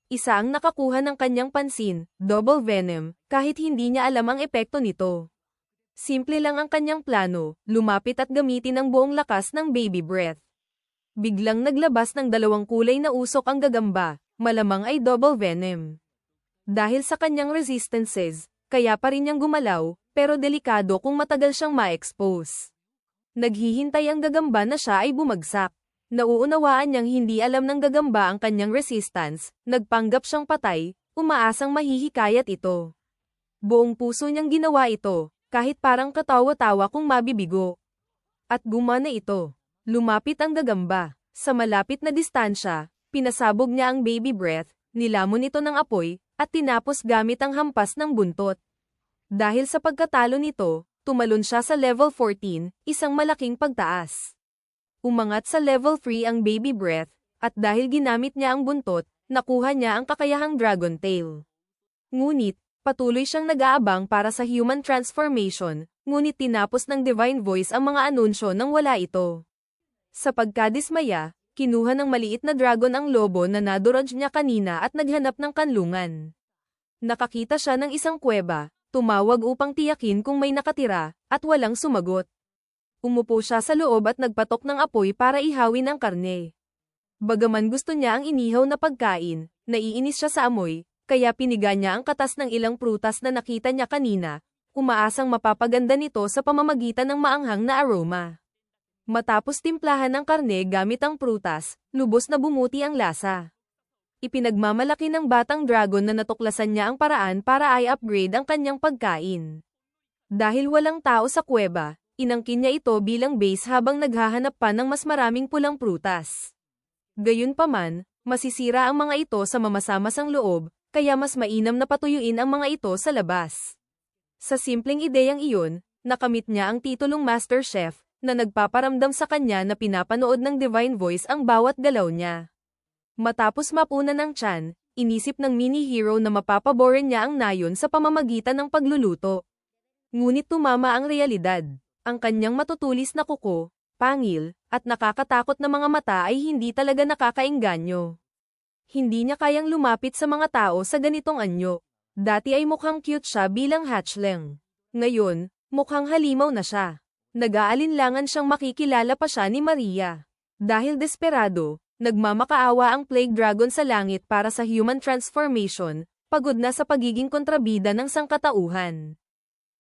Isa ang nakakuha ng kanyang pansin, double venom, kahit hindi niya alam ang epekto nito. Simple lang ang kanyang plano, lumapit at gamitin ang buong lakas ng baby breath. Biglang naglabas ng 2 kulay na usok ang gagamba, malamang ay double venom. Dahil sa kanyang resistances, kaya pa rin niyang gumalaw, pero delikado kung matagal siyang ma-expose. Naghihintay ang gagamba na siya ay bumagsak. Nauunawaan niyang hindi alam ng gagamba ang kanyang resistance, nagpanggap siyang patay, umaasang mahihikayat ito. Buong puso niyang ginawa ito, kahit parang katawa-tawa kung mabibigo. At gumana ito. Lumapit ang gagamba. Sa malapit na distansya, pinasabog niya ang baby breath, nilamon ito ng apoy, at tinapos gamit ang hampas ng buntot. Dahil sa pagkatalo nito, tumalon siya sa level 14, isang malaking pagtaas. Umangat sa level 3 ang baby breath, at dahil ginamit niya ang buntot, nakuha niya ang kakayahang dragon tail. Ngunit, patuloy siyang nag-aabang para sa human transformation, ngunit tinapos ng divine voice ang mga anunsyo nang wala ito. Sa pagkadismaya, kinuha ng maliit na dragon ang lobo na nadodge niya kanina at naghanap ng kanlungan. Nakakita siya ng isang kuweba, tumawag upang tiyakin kung may nakatira, at walang sumagot. Umupo siya sa loob at nagpatok ng apoy para ihawin ang karne. Bagaman gusto niya ang inihaw na pagkain, naiinis siya sa amoy, kaya piniga niya ang katas ng ilang prutas na nakita niya kanina, umaasang mapapaganda nito sa pamamagitan ng maanghang na aroma. Matapos timplahan ng karne gamit ang prutas, lubos na bumuti ang lasa. Ipinagmamalaki ng batang dragon na natuklasan niya ang paraan para i-upgrade ang kanyang pagkain. Dahil walang tao sa kuweba, inangkin niya ito bilang base habang naghahanap pa ng mas maraming pulang prutas. Gayunpaman, masisira ang mga ito sa mamasa-masang loob, kaya mas mainam na patuyuin ang mga ito sa labas. Sa simpleng ideyang iyon, nakamit niya ang titulong Master Chef, na nagpaparamdam sa kanya na pinapanood ng divine voice ang bawat galaw niya. Matapos mapunan ng tiyan, inisip ng mini-hero na mapapaborin niya ang nayon sa pamamagitan ng pagluluto. Ngunit tumama ang realidad. Ang kanyang matutulis na kuko, pangil, at nakakatakot na mga mata ay hindi talaga nakakaengganyo. Hindi niya kayang lumapit sa mga tao sa ganitong anyo. Dati ay mukhang cute siya bilang hatchling. Ngayon, Mukhang halimaw na siya. Nag-aalinlangan siyang makikilala pa siya ni Maria. Dahil desperado, nagmamakaawa ang Plague Dragon sa langit para sa human transformation, pagod na sa pagiging kontrabida ng sangkatauhan.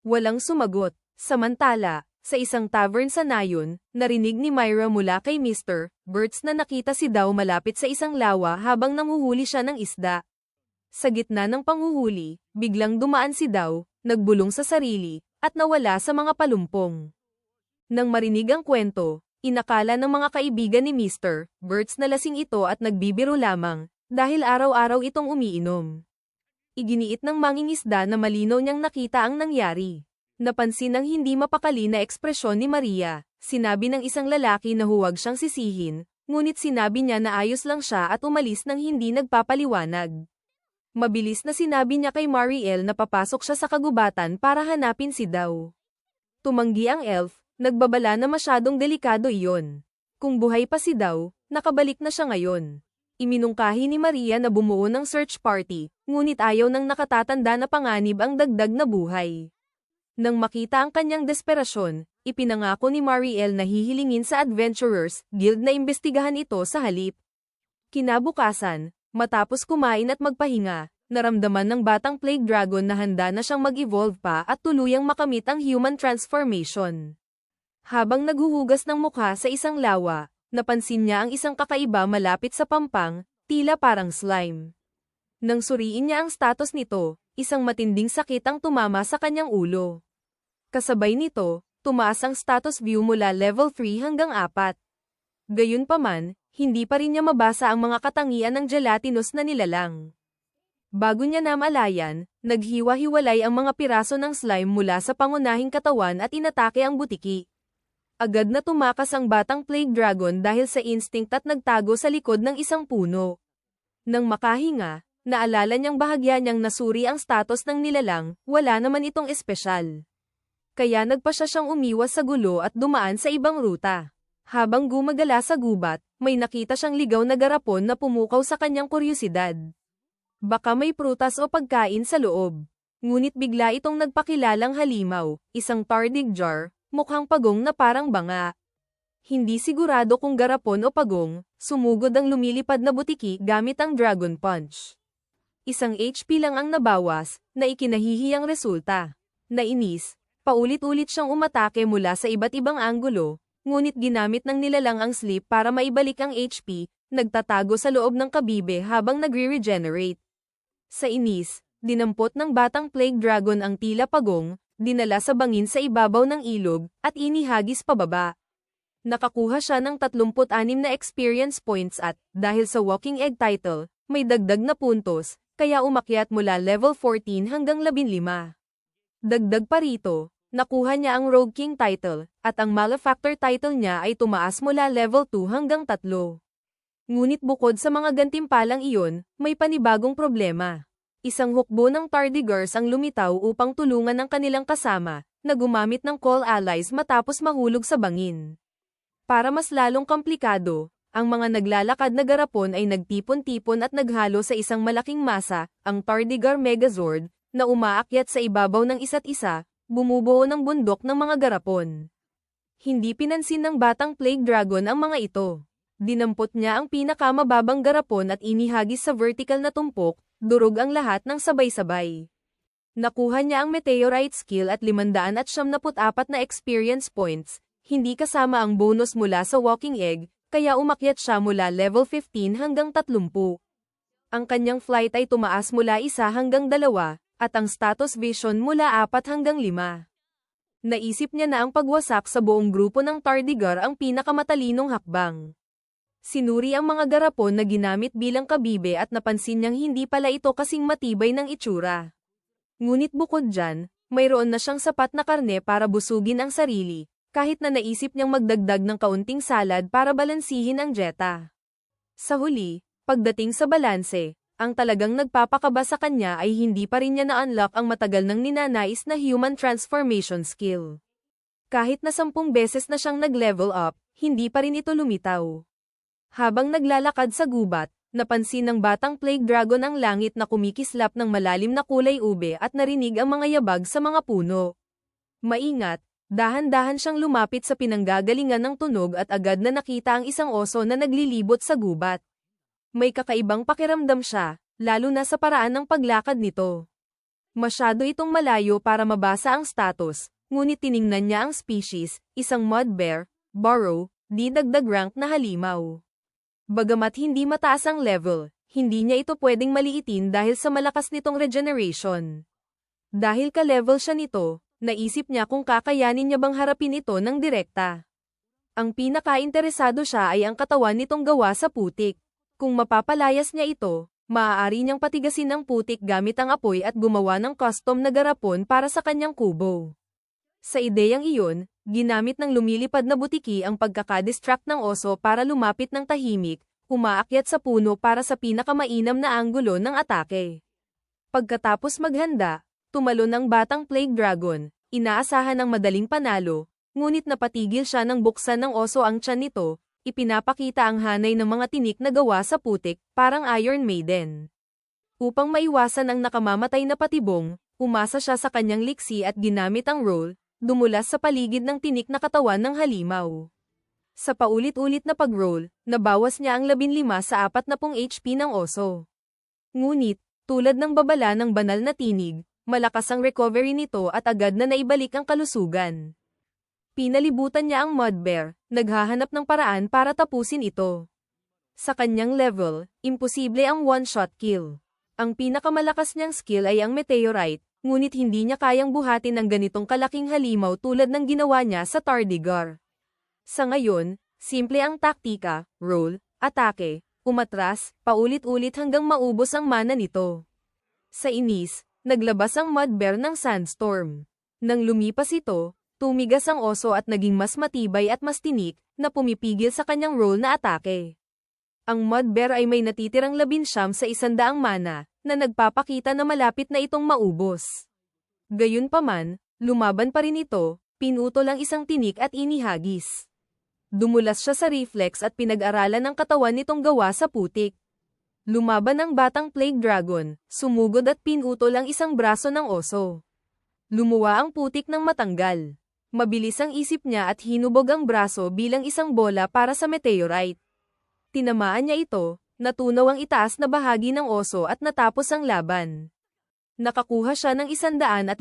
Walang sumagot. Samantala, sa isang tavern sa Nayon, narinig ni Myra mula kay Mr. Burt's na nakita si Dao malapit sa isang lawa habang nanguhuli siya ng isda. Sa gitna ng panghuhuli, biglang dumaan si Dao, nagbulong sa sarili, at nawala sa mga palumpong. Nang marinig ang kwento, inakala ng mga kaibigan ni Mr. Burt's na lasing ito at nagbibiro lamang, dahil araw-araw itong umiinom. Iginiit ng mangingisda na malinaw niyang nakita ang nangyari. Napansin ang hindi mapakali na ekspresyon ni Maria. Sinabi ng isang lalaki na huwag siyang sisihin, ngunit sinabi niya na ayos lang siya at umalis nang hindi nagpapaliwanag. Mabilis na sinabi niya kay Mariel na papasok siya sa kagubatan para hanapin si Dao. Tumanggi ang elf, nagbabala na masyadong delikado iyon. Kung buhay pa si Dao, nakabalik na siya ngayon. Iminungkahi ni Maria na bumuo ng search party, ngunit ayaw ng nakatatanda na panganib ang dagdag na buhay. Nang makita ang kanyang desperasyon, ipinangako ni Mariel na hihilingin sa Adventurers Guild na imbestigahan ito sa halip. Kinabukasan, matapos kumain at magpahinga, naramdaman ng batang Plague Dragon na handa na siyang mag-evolve pa at tuluyang makamit ang human transformation. Habang naghuhugas ng mukha sa isang lawa, napansin niya ang isang kakaiba malapit sa pampang, tila parang slime. Nang suriin niya ang status nito, isang matinding sakit ang tumama sa kanyang ulo. Kasabay nito, tumaas ang status view mula level 3 hanggang 4. Gayunpaman, hindi pa rin niya mabasa ang mga katangian ng gelatinous na nilalang. Bago niya namalayan, naghiwa-hiwalay ang mga piraso ng slime mula sa pangunahing katawan at inatake ang butiki. Agad na tumakas ang batang Plague Dragon dahil sa instinct at nagtago sa likod ng isang puno. Nang makahinga, naalala niyang bahagya niyang nasuri ang status ng nilalang, wala naman itong espesyal. Kaya nagpasya siyang umiwas sa gulo at dumaan sa ibang ruta. Habang gumagala sa gubat, may nakita siyang ligaw na garapon na pumukaw sa kanyang kuryosidad. Baka may prutas o pagkain sa loob. Ngunit bigla itong nagpakilalang halimaw, isang tardig jar, mukhang pagong na parang banga. Hindi sigurado kung garapon o pagong, sumugod ang lumilipad na butiki gamit ang Dragon Punch. Isang HP lang ang nabawas, na ikinahihiyang resulta. Nainis, paulit-ulit siyang umatake mula sa iba't ibang anggulo, ngunit ginamit ng nilalang ang sleep para maibalik ang HP, nagtatago sa loob ng kabibe habang nagre-regenerate. Sa inis, dinampot ng batang Plague Dragon ang tila pagong, dinala sa bangin sa ibabaw ng ilog, at inihagis pababa. Nakakuha siya ng 36 na experience points at, dahil sa Walking Egg title, may dagdag na puntos, kaya umakyat mula level 14 hanggang 15. Dagdag pa rito, nakuha niya ang Rogue King title, at ang Malefactor title niya ay tumaas mula level 2 hanggang 3. Ngunit bukod sa mga gantimpalang iyon, may panibagong problema. Isang hukbo ng Tardigrades ang lumitaw upang tulungan ang kanilang kasama, na gumamit ng Call Allies matapos mahulog sa bangin. Para mas lalong komplikado, ang mga naglalakad na garapon ay nagtipon-tipon at naghalo sa isang malaking masa, ang Tardigrade Megazord, na umaakyat sa ibabaw ng isa't isa, bumubuo ng bundok ng mga garapon. Hindi pinansin ng batang Plague Dragon ang mga ito. Dinampot niya ang pinakamababang garapon at inihagis sa vertical na tumpok, durog ang lahat ng sabay-sabay. Nakuha niya ang Meteorite skill at 574 na experience points, hindi kasama ang bonus mula sa Walking Egg, kaya umakyat siya mula level 15 hanggang 30. Ang kanyang flight ay tumaas mula 1 hanggang 2, at ang status vision mula 4 hanggang 5. Naisip niya na ang pagwasak sa buong grupo ng Tardigrade ang pinakamatalinong hakbang. Sinuri ang mga garapon na ginamit bilang kabibe at napansin niyang hindi pala ito kasing matibay ng itsura. Ngunit bukod dyan, mayroon na siyang sapat na karne para busugin ang sarili, kahit na naisip niyang magdagdag ng kaunting salad para balansihin ang dieta. Sa huli, pagdating sa balanse, ang talagang nagpapakaba sa kanya ay hindi pa rin niya na-unlock ang matagal nang ninanais na human transformation skill. Kahit na 10 beses na siyang nag-level up, hindi pa rin ito lumitaw. Habang naglalakad sa gubat, napansin ng batang Plague Dragon ang langit na kumikislap ng malalim na kulay ube at narinig ang mga yabag sa mga puno. Maingat, dahan-dahan siyang lumapit sa pinanggagalingan ng tunog at agad na nakita ang isang oso na naglilibot sa gubat. May kakaibang pakiramdam siya, lalo na sa paraan ng paglakad nito. Masyado itong malayo para mabasa ang status, ngunit tiningnan niya ang species, isang mud bear, burrow, di dagdag rank na halimaw. Bagamat hindi mataas ang level, hindi niya ito pwedeng maliitin dahil sa malakas nitong regeneration. Dahil ka-level siya nito, naisip niya kung kakayanin niya bang harapin ito ng direkta. Ang pinaka-interesado siya ay ang katawan nitong gawa sa putik. Kung mapapalayas niya ito, maaari niyang patigasin ang putik gamit ang apoy at gumawa ng custom na garapon para sa kanyang kubo. Sa ideyang iyon, ginamit ng lumilipad na butiki ang pagkakadistract ng oso para lumapit ng tahimik, umaakyat sa puno para sa pinakamainam na anggulo ng atake. Pagkatapos maghanda, tumalon ang batang Plague Dragon, inaasahan ng madaling panalo, ngunit napatigil siya nang buksan ng oso ang tiyan nito, ipinapakita ang hanay ng mga tinik na gawa sa putik, parang Iron Maiden. Upang maiwasan ang nakamamatay na patibong, umasa siya sa kanyang liksi at ginamit ang roll, dumulas sa paligid ng tinik na katawan ng halimaw. Sa paulit-ulit na pag-roll, nabawas niya ang 15 sa 40 HP ng oso. Ngunit, tulad ng babala ng banal na tinig, malakas ang recovery nito at agad na naibalik ang kalusugan. Pinalibutan niya ang mud bear, naghahanap ng paraan para tapusin ito. Sa kanyang level, imposible ang one-shot kill. Ang pinakamalakas niyang skill ay ang meteorite, ngunit hindi niya kayang buhatin ng ganitong kalaking halimaw tulad ng ginawa niya sa Tardigar. Sa ngayon, simple ang taktika, roll, atake, umatras, paulit-ulit hanggang maubos ang mana nito. Sa inis, naglabas ang mud bear ng sandstorm. Nang lumipas ito, tumigas ang oso at naging mas matibay at mas tinik, na pumipigil sa kanyang roll na atake. Ang mud bear ay may natitirang 19 sa 100 mana, na nagpapakita na malapit na itong maubos. Gayunpaman, lumaban pa rin ito, pinutol ang isang tinik at inihagis. Dumulas siya sa reflex at pinag-aralan ng katawan nitong gawa sa putik. Lumaban ang batang Plague Dragon, sumugod at pinutol ang isang braso ng oso. Lumuwa ang putik ng matanggal. Mabilis ang isip niya at hinubog ang braso bilang isang bola para sa meteorite. Tinamaan niya ito, natunaw ang itaas na bahagi ng oso at natapos ang laban. Nakakuha siya ng 150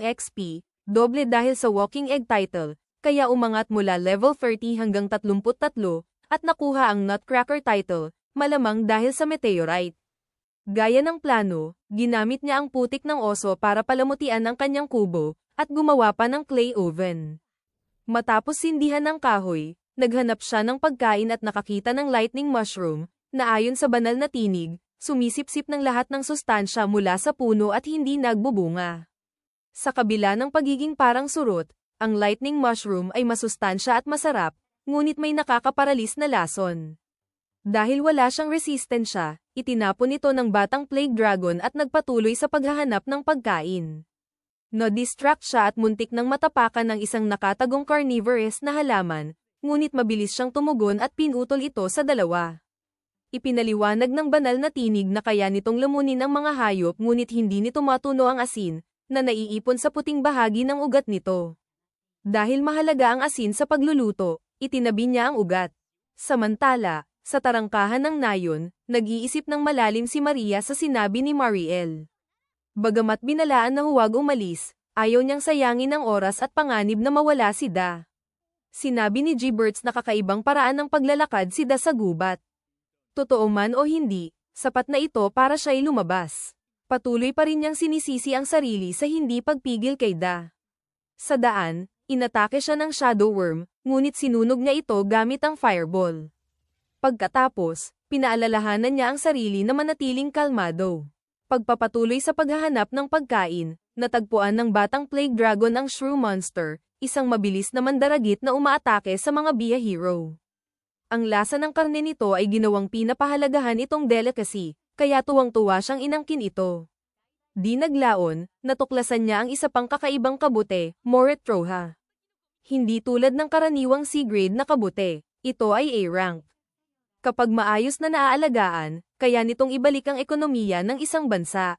XP, doble dahil sa Walking Egg title, kaya umangat mula level 30 hanggang 33, at nakuha ang Nutcracker title, malamang dahil sa meteorite. Gaya ng plano, ginamit niya ang putik ng oso para palamutian ang kanyang kubo, at gumawa pa ng clay oven. Matapos sindihan ng kahoy, naghanap siya ng pagkain at nakakita ng lightning mushroom, na ayon sa banal na tinig, sumisipsip ng lahat ng sustansya mula sa puno at hindi nagbubunga. Sa kabila ng pagiging parang surot, ang lightning mushroom ay masustansya at masarap, ngunit may nakakaparalis na lason. Dahil wala siyang resistensya, itinapon ito ng batang Plague Dragon at nagpatuloy sa paghahanap ng pagkain. No-distract siya at muntik nang matapakan ng isang nakatagong carnivorous na halaman, ngunit mabilis siyang tumugon at pinutol ito sa dalawa. Ipinaliwanag ng banal na tinig na kaya nitong lamunin ang mga hayop ngunit hindi nito matuno ang asin, na naiipon sa puting bahagi ng ugat nito. Dahil mahalaga ang asin sa pagluluto, itinabi niya ang ugat. Samantala, sa tarangkahan ng nayon, nag-iisip ng malalim si Maria sa sinabi ni Mariel. Bagamat binalaan na huwag umalis, ayaw niyang sayangin ang oras at panganib na mawala si Da. Sinabi ni Gibberts na kakaibang paraan ng paglalakad si Da sa gubat. Totoo man o hindi, sapat na ito para siya'y lumabas. Patuloy pa rin niyang sinisisi ang sarili sa hindi pagpigil kay Da. Sa daan, inatake siya ng Shadow Worm, ngunit sinunog niya ito gamit ang Fireball. Pagkatapos, pinaalalahanan niya ang sarili na manatiling kalmado. Pagpapatuloy sa paghahanap ng pagkain, natagpuan ng batang Plague Dragon ang Shrew Monster, isang mabilis na mandaragit na umaatake sa mga Bia Hero. Ang lasa ng karne nito ay ginawang pinapahalagahan itong delicacy, kaya tuwang-tuwa siyang inangkin ito. Di naglaon, natuklasan niya ang isa pang kakaibang kabute, Moret Troha. Hindi tulad ng karaniwang C-grade na kabute, ito ay A-rank. Kapag maayos na naaalagaan, kaya nitong ibalik ang ekonomiya ng isang bansa.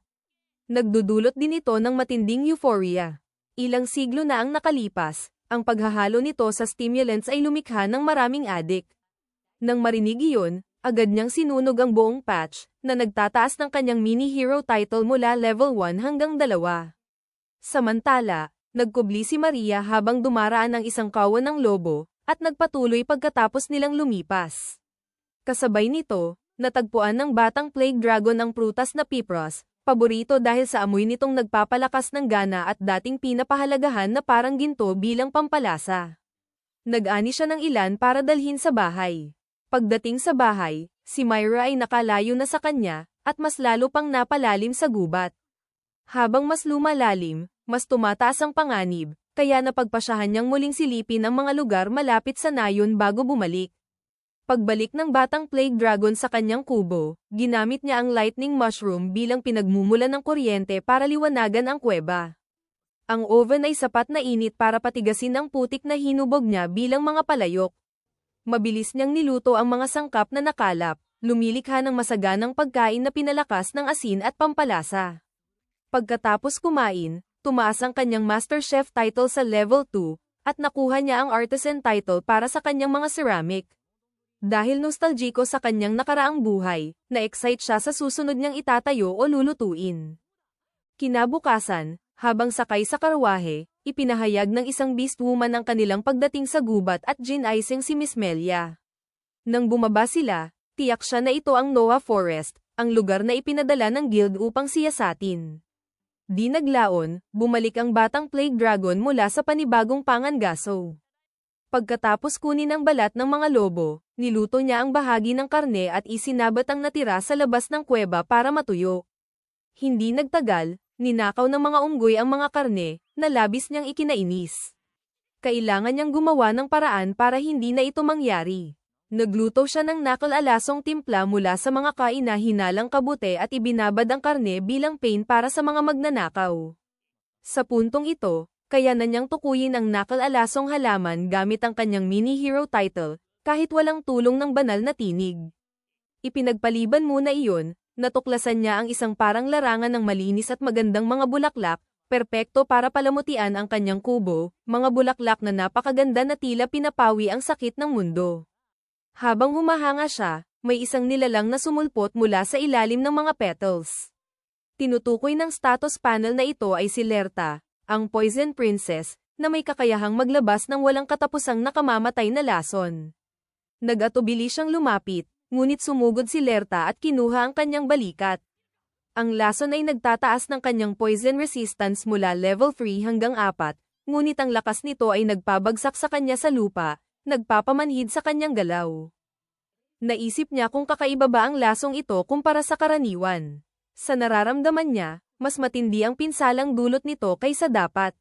Nagdudulot din ito ng matinding euphoria. Ilang siglo na ang nakalipas, ang paghahalo nito sa stimulants ay lumikha ng maraming adik. Nang marinig iyon, agad niyang sinunog ang buong patch, na nagtataas ng kanyang mini-hero title mula level 1 hanggang 2. Samantala, nagkubli si Maria habang dumaraan ang isang kawan ng lobo, at nagpatuloy pagkatapos nilang lumipas. Kasabay nito, natagpuan ng batang plague dragon ang prutas na Pipros, paborito dahil sa amoy nitong nagpapalakas ng gana at dating pinapahalagahan na parang ginto bilang pampalasa. Nag-ani siya ng ilan para dalhin sa bahay. Pagdating sa bahay, si Myra ay nakalayo na sa kanya, at mas lalo pang napalalim sa gubat. Habang mas lumalalim, mas tumataas ang panganib, kaya napagpasyahan niyang muling silipin ang mga lugar malapit sa nayon bago bumalik. Pagbalik ng batang plague dragon sa kanyang kubo, ginamit niya ang lightning mushroom bilang pinagmumulan ng kuryente para liwanagan ang kuweba. Ang oven ay sapat na init para patigasin ang putik na hinubog niya bilang mga palayok. Mabilis niyang niluto ang mga sangkap na nakalap, lumilikha ng masaganang pagkain na pinalakas ng asin at pampalasa. Pagkatapos kumain, tumaas ang kanyang Master Chef title sa level 2, at nakuha niya ang Artisan title para sa kanyang mga ceramic. Dahil nostalgiko sa kanyang nakaraang buhay, na-excite siya sa susunod niyang itatayo o lulutuin. Kinabukasan, habang sakay sa karwahe, ipinahayag ng isang beast woman ang kanilang pagdating sa gubat at ginising si Miss Melia. Nang bumaba sila, tiyak siya na ito ang Noah Forest, ang lugar na ipinadala ng guild upang siyasatin. Di naglaon, bumalik ang batang plague dragon mula sa panibagong pangangaso. Pagkatapos kunin ang balat ng mga lobo, niluto niya ang bahagi ng karne at isinabat ang natira sa labas ng kuweba para matuyo. Hindi nagtagal, ninakaw ng mga unggoy ang mga karne, na labis niyang ikinainis. Kailangan niyang gumawa ng paraan para hindi na ito mangyari. Nagluto siya ng nakal-alasong timpla mula sa mga kaina-hinalang kabute at ibinabad ang karne bilang pain para sa mga magnanakaw. Sa puntong ito, kaya na niyang tukuyin ang nakal-alasong halaman gamit ang kanyang mini-hero title, kahit walang tulong ng banal na tinig. Ipinagpaliban muna iyon, natuklasan niya ang isang parang larangan ng malinis at magandang mga bulaklak, perpekto para palamutian ang kanyang kubo, mga bulaklak na napakaganda na tila pinapawi ang sakit ng mundo. Habang humahanga siya, may isang nilalang na sumulpot mula sa ilalim ng mga petals. Tinutukoy ng status panel na ito ay si Lerta, ang Poison Princess, na may kakayahang maglabas ng walang katapusang nakamamatay na lason. Nag-atubili siyang lumapit, ngunit sumugod si Lerta at kinuha ang kanyang balikat. Ang lason ay nagtataas ng kanyang poison resistance mula level 3 hanggang 4, ngunit ang lakas nito ay nagpabagsak sa kanya sa lupa, nagpapamanhid sa kanyang galaw. Naisip niya kung kakaiba ba ang lasong ito kumpara sa karaniwan. Sa nararamdaman niya, mas matindi ang pinsalang dulot nito kaysa dapat.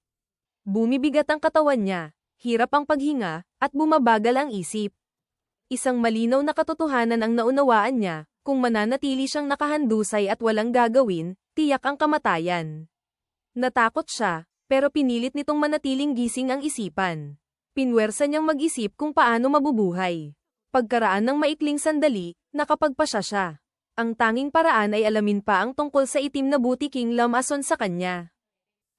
Bumibigat ang katawan niya, hirap ang paghinga, at bumabagal ang isip. Isang malinaw na katotohanan ang naunawaan niya, kung mananatili siyang nakahandusay at walang gagawin, tiyak ang kamatayan. Natakot siya, pero pinilit nitong manatiling gising ang isipan. Pinwersa niyang mag-isip kung paano mabubuhay. Pagkaraan ng maikling sandali, nakapagpasya siya. Ang tanging paraan ay alamin pa ang tungkol sa itim na butiking lamason sa kanya.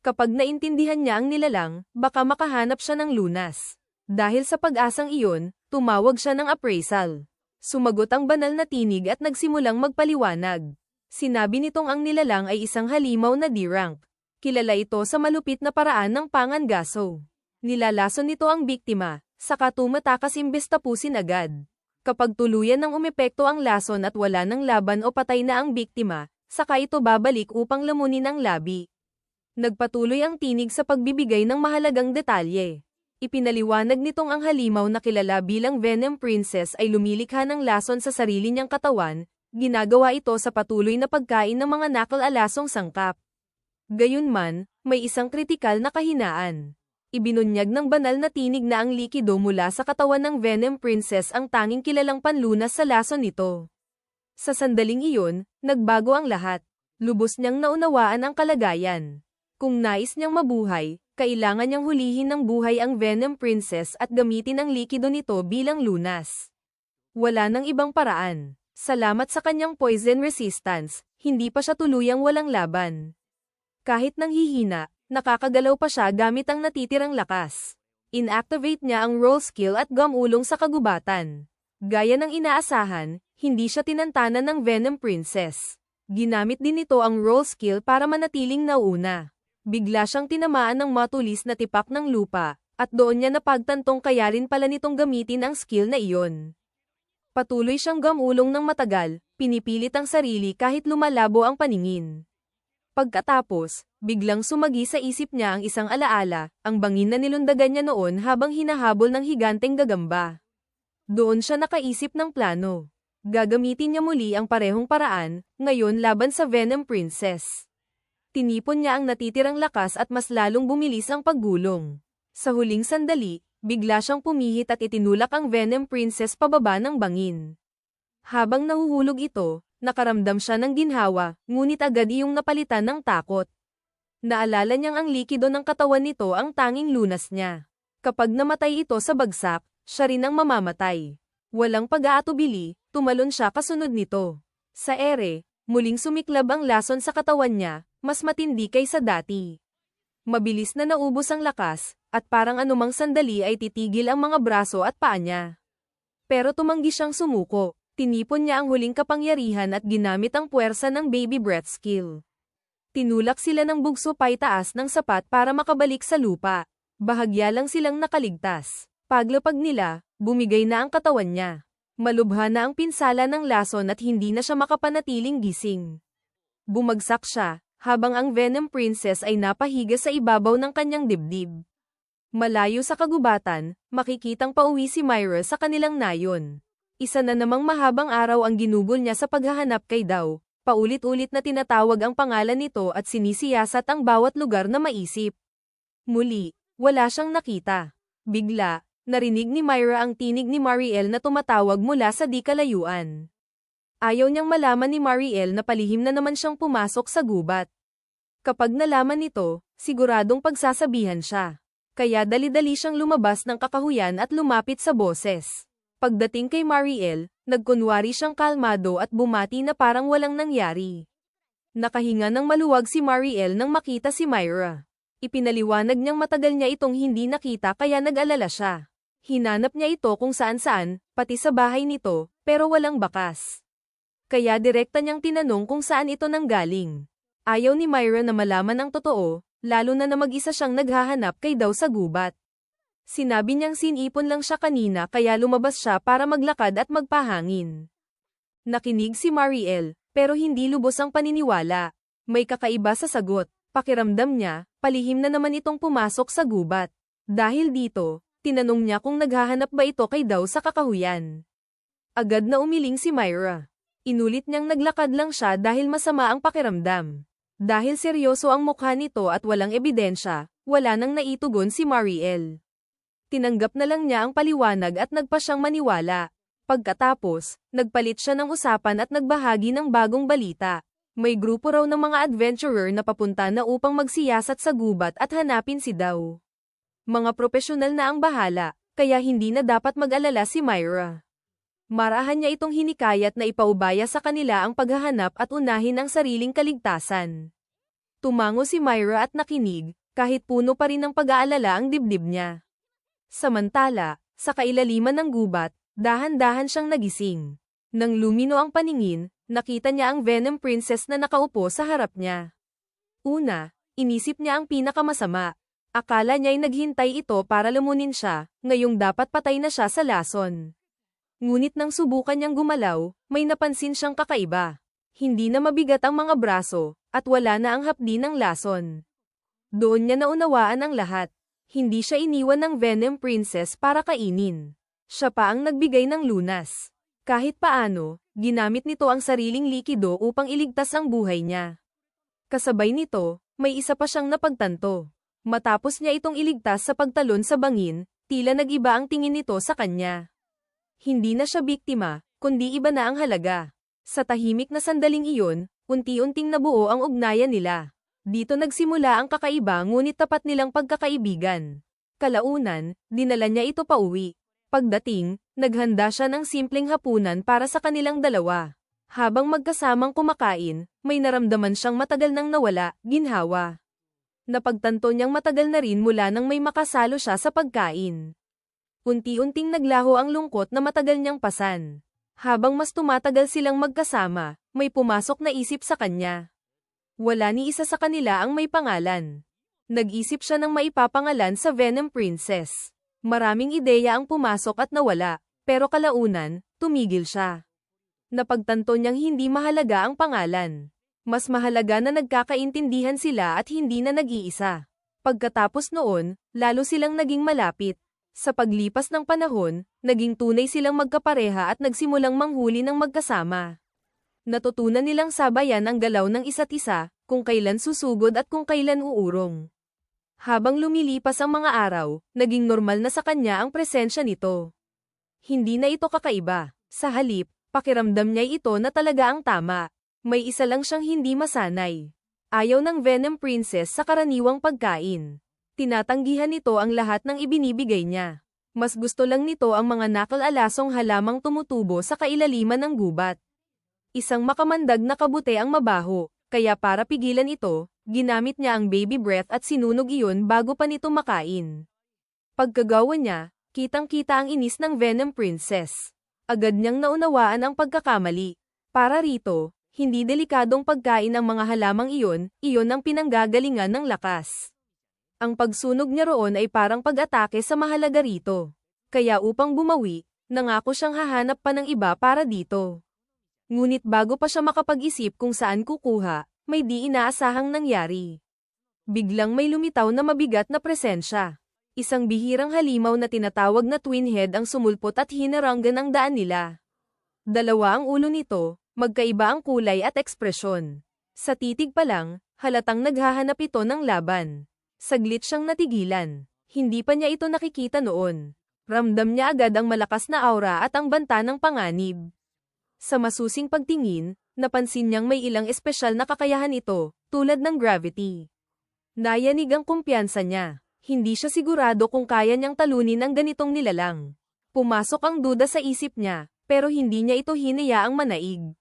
Kapag naintindihan niya ang nilalang, baka makahanap siya ng lunas. Dahil sa pag-asang iyon, tumawag siya ng appraisal. Sumagot ang banal na tinig at nagsimulang magpaliwanag. Sinabi nitong ang nilalang ay isang halimaw na D-rank. Kilala ito sa malupit na paraan ng pangangaso. Nilalason nito ang biktima, saka tumatakas imbes tapusin agad. Kapag tuluyan ng umepekto ang lason at wala ng laban o patay na ang biktima, saka ito babalik upang lamunin ang labi. Nagpatuloy ang tinig sa pagbibigay ng mahalagang detalye. Ipinaliwanag nitong ang halimaw na kilala bilang Venom Princess ay lumilikha ng lason sa sarili niyang katawan, ginagawa ito sa patuloy na pagkain ng mga nakal-alasong sangkap. Gayunman, may isang kritikal na kahinaan. Ibinunyag ng banal na tinig na ang likido mula sa katawan ng Venom Princess ang tanging kilalang panlunas sa lason nito. Sa sandaling iyon, nagbago ang lahat. Lubos niyang naunawaan ang kalagayan. Kung nais niyang mabuhay, kailangan niyang hulihin ng buhay ang Venom Princess at gamitin ang likido nito bilang lunas. Wala nang ibang paraan. Salamat sa kanyang poison resistance, hindi pa siya tuluyang walang laban. Kahit nanghihina, Nakakagalaw pa siya gamit ang natitirang lakas. Inactivate niya ang roll skill at gumulong sa kagubatan. Gaya ng inaasahan, hindi siya tinantanan ng Venom Princess. Ginamit din ito ang roll skill para manatiling nauna. Bigla siyang tinamaan ng matulis na tipak ng lupa, at doon niya napagtantong kaya rin pala nitong gamitin ang skill na iyon. Patuloy siyang gumulong ng matagal, pinipilit ang sarili kahit lumalabo ang paningin. Pagkatapos, biglang sumagi sa isip niya ang isang alaala, ang bangin na nilundagan niya noon habang hinahabol ng higanteng gagamba. Doon siya nakaisip ng plano. Gagamitin niya muli ang parehong paraan, ngayon laban sa Venom Princess. Tinipon niya ang natitirang lakas at mas lalong bumilis ang paggulong. Sa huling sandali, bigla siyang pumihit at itinulak ang Venom Princess pababa ng bangin. Habang nahuhulog ito, nakaramdam siya ng ginhawa, ngunit agad iyong napalitan ng takot. Naalala niyang ang likido ng katawan nito ang tanging lunas niya. Kapag namatay ito sa bagsak, siya rin ang mamamatay. Walang pag-aatubili, tumalon siya kasunod nito. Sa ere, muling sumiklab ang lason sa katawan niya, mas matindi kaysa dati. Mabilis na naubos ang lakas, at parang anumang sandali ay titigil ang mga braso at paa niya. Pero tumanggi siyang sumuko. Tinipon niya ang huling kapangyarihan at ginamit ang puwersa ng baby breath skill. Tinulak sila ng bugso paitaas ng sapat para makabalik sa lupa. Bahagya lang silang nakaligtas. Paglapag nila, bumigay na ang katawan niya. Malubha na ang pinsala ng lason at hindi na siya makapanatiling gising. Bumagsak siya, habang ang Venom Princess ay napahiga sa ibabaw ng kanyang dibdib. Malayo sa kagubatan, makikitang pauwi si Myra sa kanilang nayon. Isa na namang mahabang araw ang ginugol niya sa paghahanap kay Daw. Paulit-ulit na tinatawag ang pangalan nito at sinisiyasat ang bawat lugar na maisip. Muli, wala siyang nakita. Bigla, narinig ni Myra ang tinig ni Mariel na tumatawag mula sa di kalayuan. Ayaw niyang malaman ni Mariel na palihim na naman siyang pumasok sa gubat. Kapag nalaman nito, siguradong pagsasabihan siya. Kaya dali-dali siyang lumabas ng kakahuyan at lumapit sa boses. Pagdating kay Mariel, nagkunwari siyang kalmado at bumati na parang walang nangyari. Nakahinga ng maluwag si Mariel nang makita si Myra. Ipinaliwanag niyang matagal niya itong hindi nakita kaya nag-alala siya. Hinanap niya ito kung saan-saan, pati sa bahay nito, pero walang bakas. Kaya direkta niyang tinanong kung saan ito nanggaling. Ayaw ni Myra na malaman ang totoo, lalo na mag-isa siyang naghahanap kay Daw sa gubat. Sinabi niyang sinipon lang siya kanina kaya lumabas siya para maglakad at magpahangin. Nakinig si Mariel, pero hindi lubos ang paniniwala. May kakaiba sa sagot. Pakiramdam niya, palihim na naman itong pumasok sa gubat. Dahil dito, tinanong niya kung naghahanap ba ito kay Daw sa kakahuyan. Agad na umiling si Myra. Inulit niyang naglakad lang siya dahil masama ang pakiramdam. Dahil seryoso ang mukha nito at walang ebidensya, wala nang naitugon si Mariel. Tinanggap na lang niya ang paliwanag at nagpa siyang maniwala. Pagkatapos, nagpalit siya ng usapan at nagbahagi ng bagong balita. May grupo raw ng mga adventurer na papunta na upang magsiyasat sa gubat at hanapin si Daw. Mga profesional na ang bahala, kaya hindi na dapat mag-alala si Myra. Marahan niya itong hinikayat na ipaubaya sa kanila ang paghahanap at unahin ang sariling kaligtasan. Tumango si Myra at nakinig, kahit puno pa rin ng pag-aalala ang dibdib niya. Samantala, sa kailaliman ng gubat, dahan-dahan siyang nagising. Nang lumino ang paningin, nakita niya ang Venom Princess na nakaupo sa harap niya. Una, inisip niya ang pinakamasama. Akala niya'y naghintay ito para lamunin siya, ngayong dapat patay na siya sa lason. Ngunit nang subukan niyang gumalaw, may napansin siyang kakaiba. Hindi na mabigat ang mga braso, at wala na ang hapdi ng lason. Doon niya naunawaan ang lahat. Hindi siya iniwan ng Venom Princess para kainin. Siya pa ang nagbigay ng lunas. Kahit paano, ginamit nito ang sariling likido upang iligtas ang buhay niya. Kasabay nito, may isa pa siyang napagtanto. Matapos niya itong iligtas sa pagtalon sa bangin, tila nag-iba ang tingin nito sa kanya. Hindi na siya biktima, kundi iba na ang halaga. Sa tahimik na sandaling iyon, unti-unting nabuo ang ugnayan nila. Dito nagsimula ang kakaiba ngunit tapat nilang pagkakaibigan. Kalaunan, dinala niya ito pauwi. Pagdating, naghanda siya ng simpleng hapunan para sa kanilang dalawa. Habang magkasamang kumakain, may naramdaman siyang matagal nang nawala, ginhawa. Napagtanto niyang matagal na rin mula nang may makasalo siya sa pagkain. Unti-unting naglaho ang lungkot na matagal niyang pasan. Habang mas tumatagal silang magkasama, may pumasok na isip sa kanya. Wala ni isa sa kanila ang may pangalan. Nag-isip siya ng maipapangalan sa Venom Princess. Maraming ideya ang pumasok at nawala, pero kalaunan, tumigil siya. Napagtanto niyang hindi mahalaga ang pangalan. Mas mahalaga na nagkakaintindihan sila at hindi na nag-iisa. Pagkatapos noon, lalo silang naging malapit. Sa paglipas ng panahon, naging tunay silang magkapareha at nagsimulang manghuli ng magkasama. Natutunan nilang sabayan ang galaw ng isa't isa, kung kailan susugod at kung kailan uurong. Habang lumilipas ang mga araw, naging normal na sa kanya ang presensya nito. Hindi na ito kakaiba. Sa halip, pakiramdam niya ito na talaga ang tama. May isa lang siyang hindi masanay. Ayaw ng Venom Princess sa karaniwang pagkain. Tinatanggihan nito ang lahat ng ibinibigay niya. Mas gusto lang nito ang mga nakal-alasong halamang tumutubo sa kailaliman ng gubat. Isang makamandag na kabute ang mabaho, kaya para pigilan ito, ginamit niya ang baby breath at sinunog iyon bago pa nito makain. Pagkagawa niya, kitang-kita ang inis ng Venom Princess. Agad niyang naunawaan ang pagkakamali. Para rito, hindi delikadong pagkain ang mga halamang iyon ang pinanggagalingan ng lakas. Ang pagsunog niya roon ay parang pag-atake sa mahalaga rito. Kaya upang bumawi, nangako siyang hahanap pa ng iba para dito. Ngunit bago pa siya makapag-isip kung saan kukuha, may di inaasahang nangyari. Biglang may lumitaw na mabigat na presensya. Isang bihirang halimaw na tinatawag na twin head ang sumulpot at hinaranggan ang daan nila. Dalawa ang ulo nito, magkaiba ang kulay at ekspresyon. Sa titig pa lang, halatang naghahanap ito ng laban. Saglit siyang natigilan. Hindi pa niya ito nakikita noon. Ramdam niya agad ang malakas na aura at ang banta ng panganib. Sa masusing pagtingin, napansin niyang may ilang espesyal na kakayahan ito, tulad ng gravity. Nayanig ang kumpiyansa niya. Hindi siya sigurado kung kaya niyang talunin ang ganitong nilalang. Pumasok ang duda sa isip niya, pero hindi niya ito hinayaang manaig.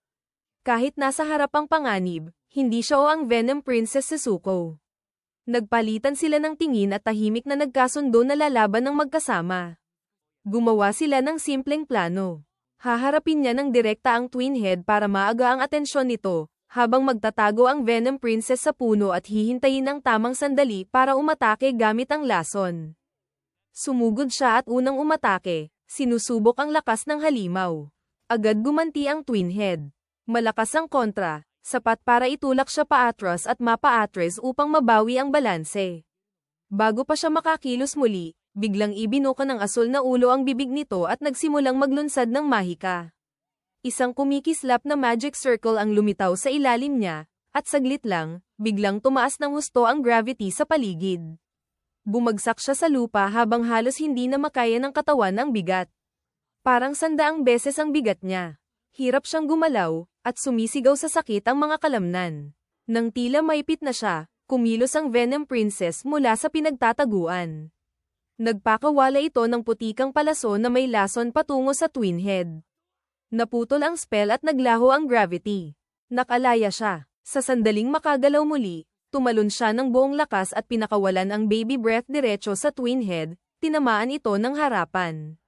Kahit nasa harap ang panganib, hindi siya o ang Venom Princess Nezuko. Nagpalitan sila ng tingin at tahimik na nagkasundo na lalaban ng magkasama. Gumawa sila ng simpleng plano. Haharapin niya ng direkta ang twin head para maaga ang atensyon nito, habang magtatago ang Venom Princess sa puno at hihintayin ang tamang sandali para umatake gamit ang lason. Sumugod siya at unang umatake, sinusubok ang lakas ng halimaw. Agad gumanti ang twin head. Malakas ang kontra, sapat para itulak siya paatras at mapaatras upang mabawi ang balanse. Bago pa siya makakilos muli, biglang ibinuka ng asul na ulo ang bibig nito at nagsimulang maglunsad ng mahika. Isang kumikislap na magic circle ang lumitaw sa ilalim niya, at saglit lang, biglang tumaas ng husto ang gravity sa paligid. Bumagsak siya sa lupa habang halos hindi na makaya ng katawan ang bigat. Parang 100 beses ang bigat niya. Hirap siyang gumalaw, at sumisigaw sa sakit ang mga kalamnan. Nang tila maipit na siya, kumilos ang Venom Princess mula sa pinagtataguan. Nagpakawala ito ng putikang palaso na may lason patungo sa twin head. Naputol ang spell at naglaho ang gravity. Nakalaya siya. Sa sandaling makagalaw muli, tumalon siya ng buong lakas at pinakawalan ang baby breath diretso sa twin head, tinamaan ito ng harapan.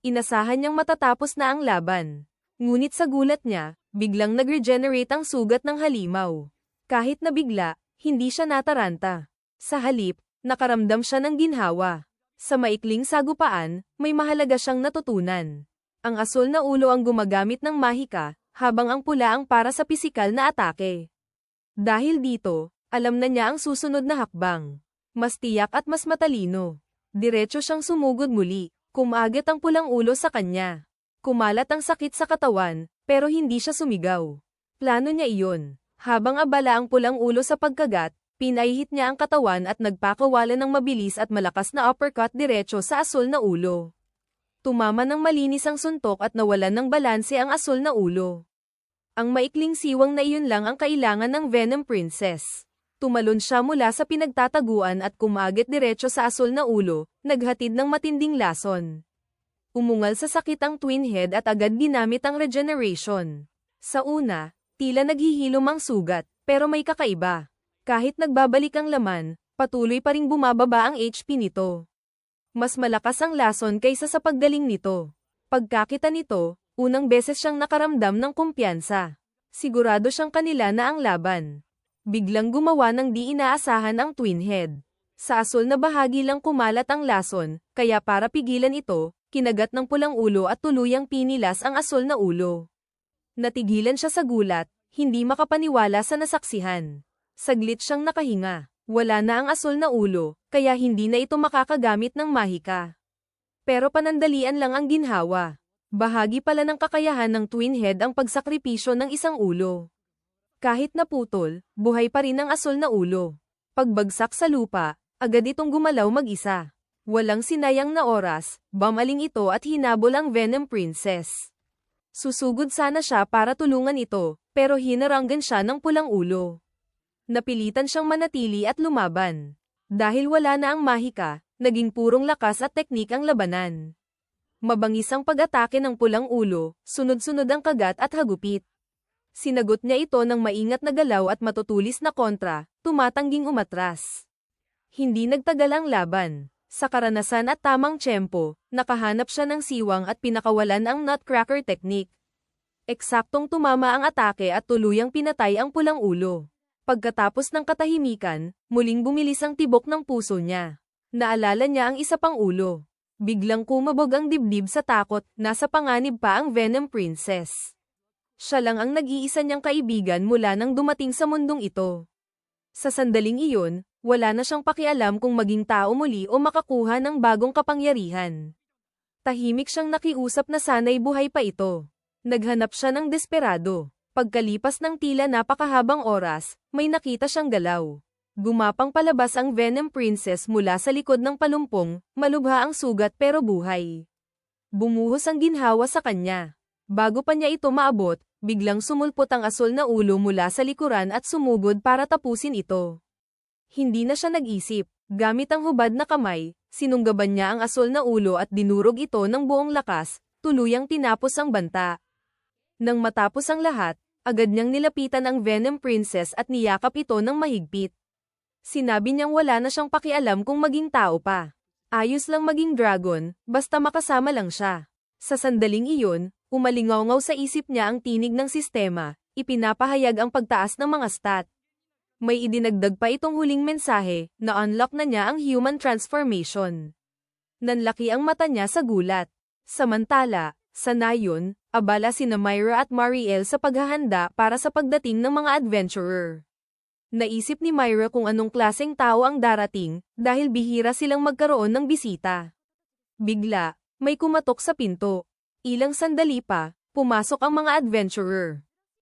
Inasahan niyang matatapos na ang laban. Ngunit sa gulat niya, biglang nag-regenerate ang sugat ng halimaw. Kahit na bigla, hindi siya nataranta. Sa halip, nakaramdam siya ng ginhawa. Sa maikling sagupaan, may mahalaga siyang natutunan. Ang asul na ulo ang gumagamit ng mahika, habang ang pula ang para sa pisikal na atake. Dahil dito, alam na niya ang susunod na hakbang. Mas tiyak at mas matalino. Diretso siyang sumugod muli, kumagit ang pulang ulo sa kanya. Kumalat ang sakit sa katawan, pero hindi siya sumigaw. Plano niya iyon. Habang abala ang pulang ulo sa pagkagat, pinaihit niya ang katawan at nagpakawala ng mabilis at malakas na uppercut diretso sa asul na ulo. Tumama ng malinis ang suntok at nawalan ng balanse ang asul na ulo. Ang maikling siwang na iyon lang ang kailangan ng Venom Princess. Tumalon siya mula sa pinagtataguan at kumagit diretso sa asul na ulo, naghatid ng matinding lason. Umungal sa sakit ang twin head at agad ginamit ang regeneration. Sa una, tila naghihilom ang sugat, pero may kakaiba. Kahit nagbabalik ang laman, Patuloy pa ring bumababa ang HP nito. Mas malakas ang lason kaysa sa paggaling nito. Pagkakita nito, unang beses siyang nakaramdam ng kumpiyansa. Sigurado siyang kanila na ang laban. Biglang gumawa ng di inaasahan ang Twin Head. Sa asul na bahagi lang kumalat ang lason, kaya para pigilan ito, kinagat ng pulang ulo at tuluyang pinilas ang asul na ulo. Natigilan siya sa gulat, hindi makapaniwala sa nasaksihan. Saglit siyang nakahinga. Wala na ang asul na ulo, kaya hindi na ito makakagamit ng mahika. Pero panandalian lang ang ginhawa. Bahagi pala ng kakayahan ng Twin Head ang pagsakripisyo ng isang ulo. Kahit naputol, buhay pa rin ang asul na ulo. Pagbagsak sa lupa, agad itong gumalaw mag-isa. Walang sinayang na oras, bumaling ito at hinabol ang Venom Princess. Susugod sana siya para tulungan ito, pero hinaranggan siya ng pulang ulo. Napilitan siyang manatili at lumaban. Dahil wala na ang mahika, naging purong lakas at teknik ang labanan. Mabangis ang pag-atake ng pulang ulo, sunod-sunod ang kagat at hagupit. Sinagot niya ito ng maingat na galaw at matutulis na kontra, tumatangging umatras. Hindi nagtagal ang laban. Sa karanasan at tamang tiyempo, nakahanap siya ng siwang at pinakawalan ang Nutcracker technique. Eksaktong tumama ang atake at tuluyang pinatay ang pulang ulo. Pagkatapos ng katahimikan, muling bumilis ang tibok ng puso niya. Naalala niya ang isa pang ulo. Biglang kumabog ang dibdib sa takot, nasa panganib pa ang Venom Princess. Siya lang ang nag-iisa niyang kaibigan mula nang dumating sa mundong ito. Sa sandaling iyon, wala na siyang pakialam kung maging tao muli o makakuha ng bagong kapangyarihan. Tahimik siyang nakiusap na sana'y buhay pa ito. Naghanap siya ng desperado. Pagkalipas ng tila napakahabang oras, may nakita siyang galaw. Gumapang palabas ang Venom Princess mula sa likod ng palumpong, malubha ang sugat pero buhay. Bumuhos ang ginhawa sa kanya. Bago pa niya ito maabot, biglang sumulpot ang asul na ulo mula sa likuran at sumugod para tapusin ito. Hindi na siya nag-isip. Gamit ang hubad na kamay, sinunggaban niya ang asul na ulo at dinurog ito ng buong lakas, tuluyang tinapos ang banta. Nang matapos ang lahat, agad niyang nilapitan ang Venom Princess at niyakap ito ng mahigpit. Sinabi niyang wala na siyang pakialam kung maging tao pa. Ayos lang maging dragon, basta makasama lang siya. Sa sandaling iyon, umalingaw-ngaw sa isip niya ang tinig ng sistema, ipinapahayag ang pagtaas ng mga stat. May idinagdag pa itong huling mensahe, na unlock na niya ang human transformation. Nanlaki ang mata niya sa gulat. Samantala, sa nayon, abala sina Myra at Mariel sa paghahanda para sa pagdating ng mga adventurer. Naisip ni Myra kung anong klaseng tao ang darating, dahil bihira silang magkaroon ng bisita. Bigla, may kumatok sa pinto. Ilang sandali pa, pumasok ang mga adventurer.